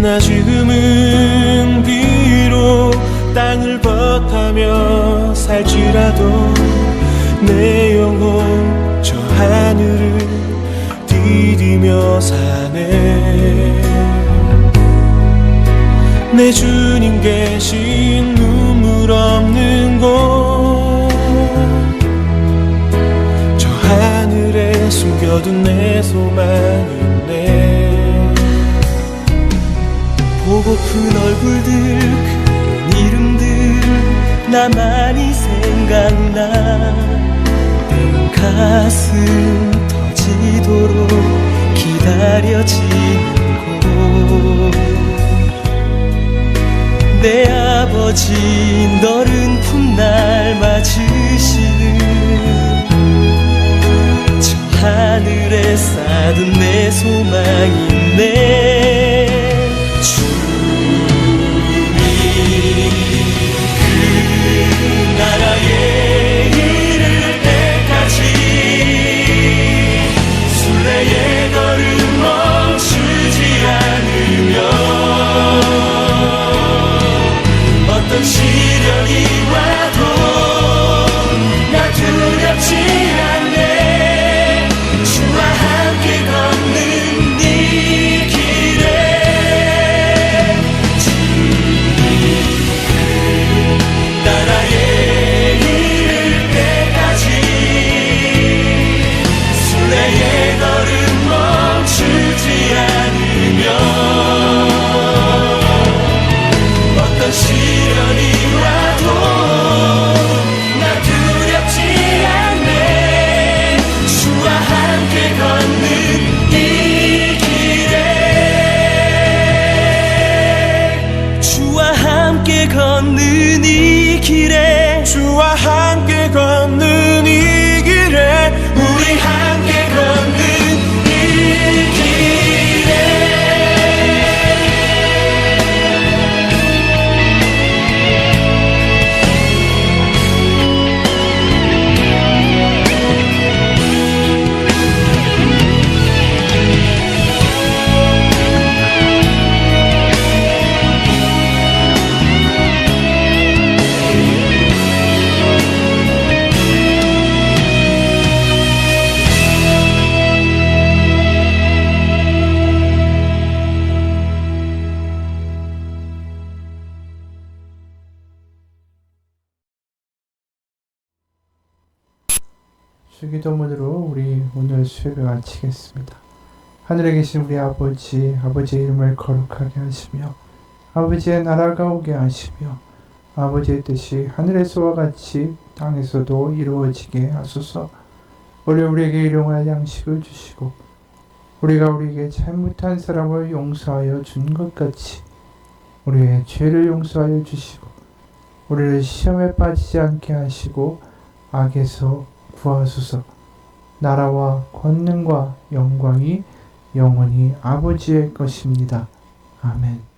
나 지금은 비록 땅을 버타며 살지라도 내 영혼 저 하늘을 디디며 사네. 내 주님 계신 눈물 없는 곳, 저 하늘에 숨겨둔 내 소망이네. 보고픈 얼굴들, 그 이름들 나만이 생각나. 때론 가슴 터지도록 기다려지는 곳. 내 아버지 너른 품 날 맞으시는 저 하늘에 쌓둔 내 소망이네. 나라에 이를 때까지 순례의 걸음 멈추지 않으면 어떤 시련이 와도 나 두렵지 않네. 주와 함께 걷는 이 주기도문으로 우리 오늘 수요를 마치겠습니다. 하늘에 계신 우리 아버지, 아버지의 이름을 거룩하게 하시며 아버지의 나라가 오게 하시며 아버지의 뜻이 하늘에서와 같이 땅에서도 이루어지게 하소서. 오늘 우리에게 일용할 양식을 주시고 우리가 우리에게 잘못한 사람을 용서하여 준 것 같이 우리의 죄를 용서하여 주시고 우리를 시험에 빠지지 않게 하시고 악에서 구하소서. 나라와 권능과 영광이 영원히 아버지의 것입니다. 아멘.